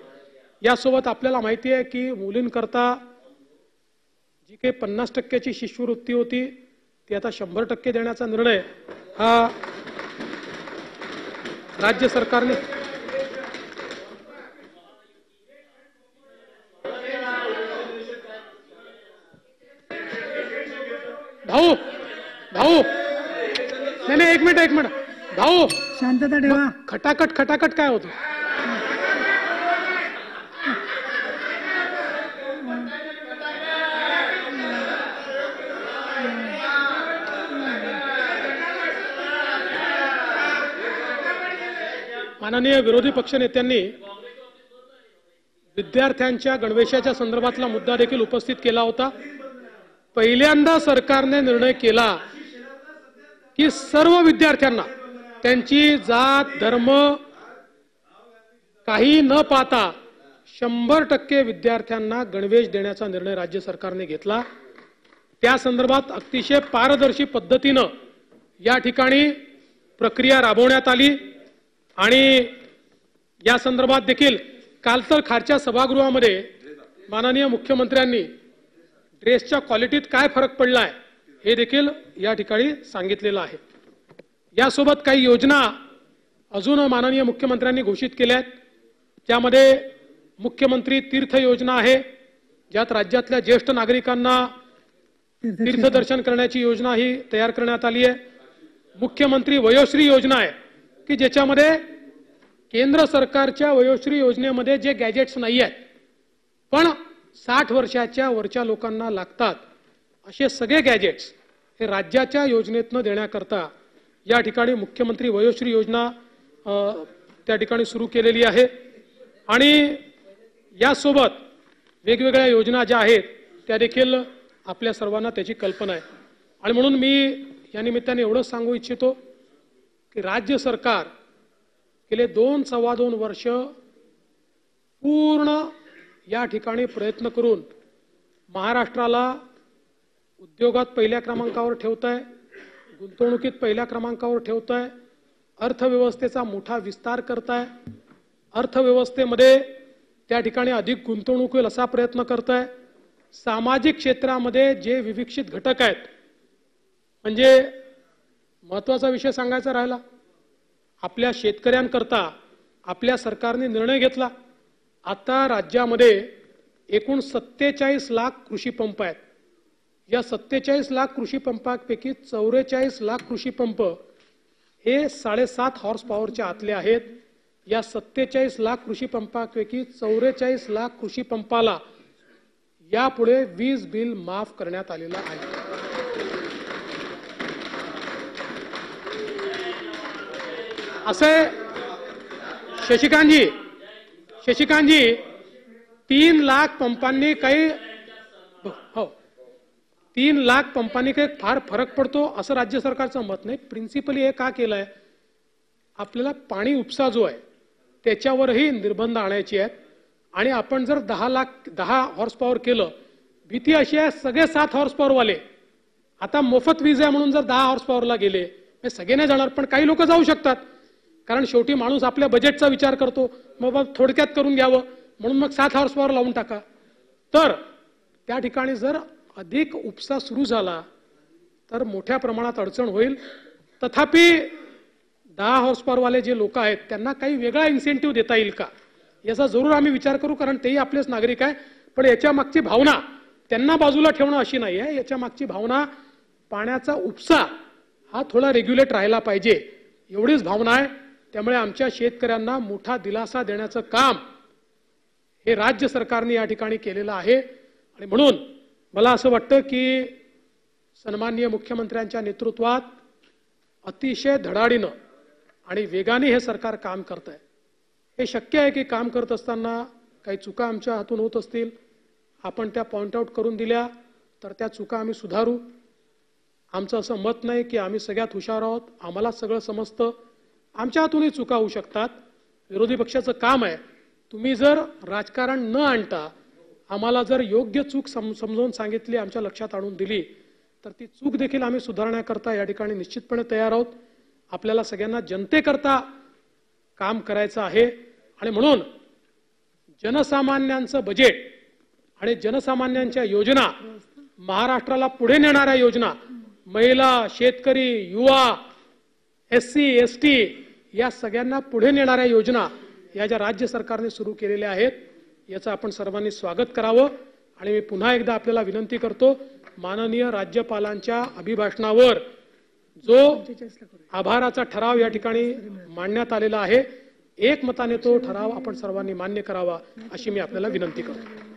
यासोबत आपल्याला माहिती आहे की मुलींकरता जी काही 50% शिष्यवृत्ती होती ती आता 100% देण्याचा निर्णय हा राज्य सरकारने भाऊ नाही, एक मिनिट भाऊ, शांतता ठेवा. खटाखट काय होतं? माननीय विरोधी पक्षनेत्यांनी विद्यार्थ्यांच्या गणवेशाच्या संदर्भातला मुद्दा देखील उपस्थित केला होता. पहिल्यांदा सरकारने निर्णय केला की सर्व विद्यार्थ्यांना त्यांची जात धर्म काही न पाहता 100% विद्यार्थ्यांना गणवेश देण्याचा निर्णय राज्य सरकारने घेतला. त्या संदर्भात अतिशय पारदर्शी पद्धतीनं या ठिकाणी प्रक्रिया राबवण्यात आली आणि या संदर्भात देखील काल तर खालच्या सभागृहामध्ये माननीय मुख्यमंत्र्यांनी ड्रेसच्या क्वालिटीत काय फरक पडलाय हे देखील या ठिकाणी सांगितलेलं आहे. यासोबत काही योजना अजून माननीय मुख्यमंत्र्यांनी घोषित केल्या आहेत. त्यामध्ये मुख्यमंत्री तीर्थ योजना आहे, ज्यात राज्यातल्या ज्येष्ठ नागरिकांना तीर्थदर्शन करण्याची योजना ही तयार करण्यात आली आहे. मुख्यमंत्री वयोश्री योजना आहे की ज्याच्यामध्ये केंद्र सरकारच्या वयोश्री योजनेमध्ये जे गॅजेट्स नाही आहेत पण 60 वर्षाच्या वरच्या लोकांना लागतात असे सगळे गॅजेट्स हे राज्याच्या योजनेतून देण्याकरता या ठिकाणी मुख्यमंत्री वयोश्री योजना त्या ठिकाणी सुरू केलेली आहे. आणि यासोबत वेगवेगळ्या योजना ज्या आहेत त्या देखील आपल्या सर्वांना त्याची कल्पना आहे. आणि म्हणून मी या निमित्ताने एवढंच सांगू इच्छितो की राज्य सरकार गेले 2-2.25 वर्ष पूर्ण या ठिकाणी प्रयत्न करून महाराष्ट्राला उद्योगात पहिल्या क्रमांकावर ठेवत आहे, गुंतवणुकीत पहिल्या क्रमांकावर ठेवत आहे, अर्थव्यवस्थेचा मोठा विस्तार करत आहे, अर्थव्यवस्थेमध्ये त्या ठिकाणी अधिक गुंतवणूक होईल असा प्रयत्न करत आहे. सामाजिक क्षेत्रामध्ये जे विविक्षित घटक आहेत, म्हणजे महत्त्वाचा विषय सांगायचा राहिला, आपल्या शेतकऱ्यांकरता आपल्या सरकारने निर्णय घेतला. आता राज्यामध्ये एकूण 47 लाख कृषी पंप आहेत. या 47 लाख कृषी पंपांपैकी 44 लाख कृषी पंप हे 7.5 हॉर्स पॉवरच्या आतले आहेत. या 47 लाख कृषी पंपांपैकी 44 लाख कृषी पंपाला यापुढे वीज बिल माफ करण्यात आलेलं आहे. असे शशिकांतजी 3 लाख पंपांनी काही 3 लाख पंपांनी काही फार फरक पडतो असं राज्य सरकारचं मत नाही. प्रिन्सिपली हे का केलंय, आपल्याला पाणी उपसा जो आहे त्याच्यावरही निर्बंध आणायचे आहेत. आणि आपण जर 10 हॉर्स पॉवर केलं, भीती अशी आहे सगळे 7 हॉर्स पॉवर वाले आता मोफत वीज आहे म्हणून जर 10 हॉर्स पॉवरला गेले, सगळे नाही जाणार पण काही लोक जाऊ शकतात. कारण शेवटी माणूस आपल्या बजेटचा विचार करतो, मग थोडक्यात करून घ्यावं म्हणून मग 7 हॉर्स पॉवर लावून टाका. तर त्या ठिकाणी जर अधिक उपसा सुरू झाला तर मोठ्या प्रमाणात अडचण होईल. तथापि 10 हॉर्स पॉवर वाले जे लोक आहेत त्यांना काही वेगळा इन्सेंटिव्ह देता येईल का याचा जरूर आम्ही विचार करू, कारण तेही आपलेच नागरिक आहे. पण याच्या मागची भावना त्यांना बाजूला ठेवणं अशी नाही आहे. याच्या मागची भावना पाण्याचा उपसा हा थोडा रेग्युलेट राहिला पाहिजे एवढीच भावना आहे. त्यामुळे आमच्या शेतकऱ्यांना मोठा दिलासा देण्याचं काम हे राज्य सरकारने या ठिकाणी केलेलं आहे. आणि म्हणून मला असं वाटतं की सन्माननीय मुख्यमंत्र्यांच्या नेतृत्वात अतिशय धडाडीनं आणि वेगाने हे सरकार काम करत आहे. हे शक्य आहे की काम करत असताना काही चुका आमच्या हातून होत असतील, आपण त्या पॉइंट आउट करून दिल्या तर त्या चुका आम्ही सुधारू. आमचं असं मत नाही की आम्ही सगळ्यात हुशार आहोत, आम्हाला सगळं समजतं. आमच्या हातूनही चुका होऊ शकतात. विरोधी पक्षाचं काम आहे, तुम्ही जर राजकारण न आणता आम्हाला जर योग्य चूक समजावून सांगितली, आमच्या लक्षात आणून दिली, तर ती चूक देखील आम्ही सुधारण्याकरता या ठिकाणी निश्चितपणे तयार आहोत. आपल्याला सगळ्यांना जनतेकरता काम करायचं आहे. आणि म्हणून जनसामान्यांचं बजेट आणि जनसामान्यांच्या योजना, महाराष्ट्राला पुढे नेणाऱ्या योजना, महिला, शेतकरी, युवा, SC, ST या सगळ्यांना पुढे नेणाऱ्या योजना या ज्या राज्य सरकारने सुरू केलेल्या आहेत याचं आपण सर्वांनी स्वागत करावं. आणि मी पुन्हा एकदा आपल्याला विनंती करतो, माननीय राज्यपालांच्या अभिभाषणावर जो आभाराचा ठराव या ठिकाणी मांडण्यात आलेला आहे, एकमताने तो ठराव आपण सर्वांनी मान्य करावा अशी मी आपल्याला विनंती करतो.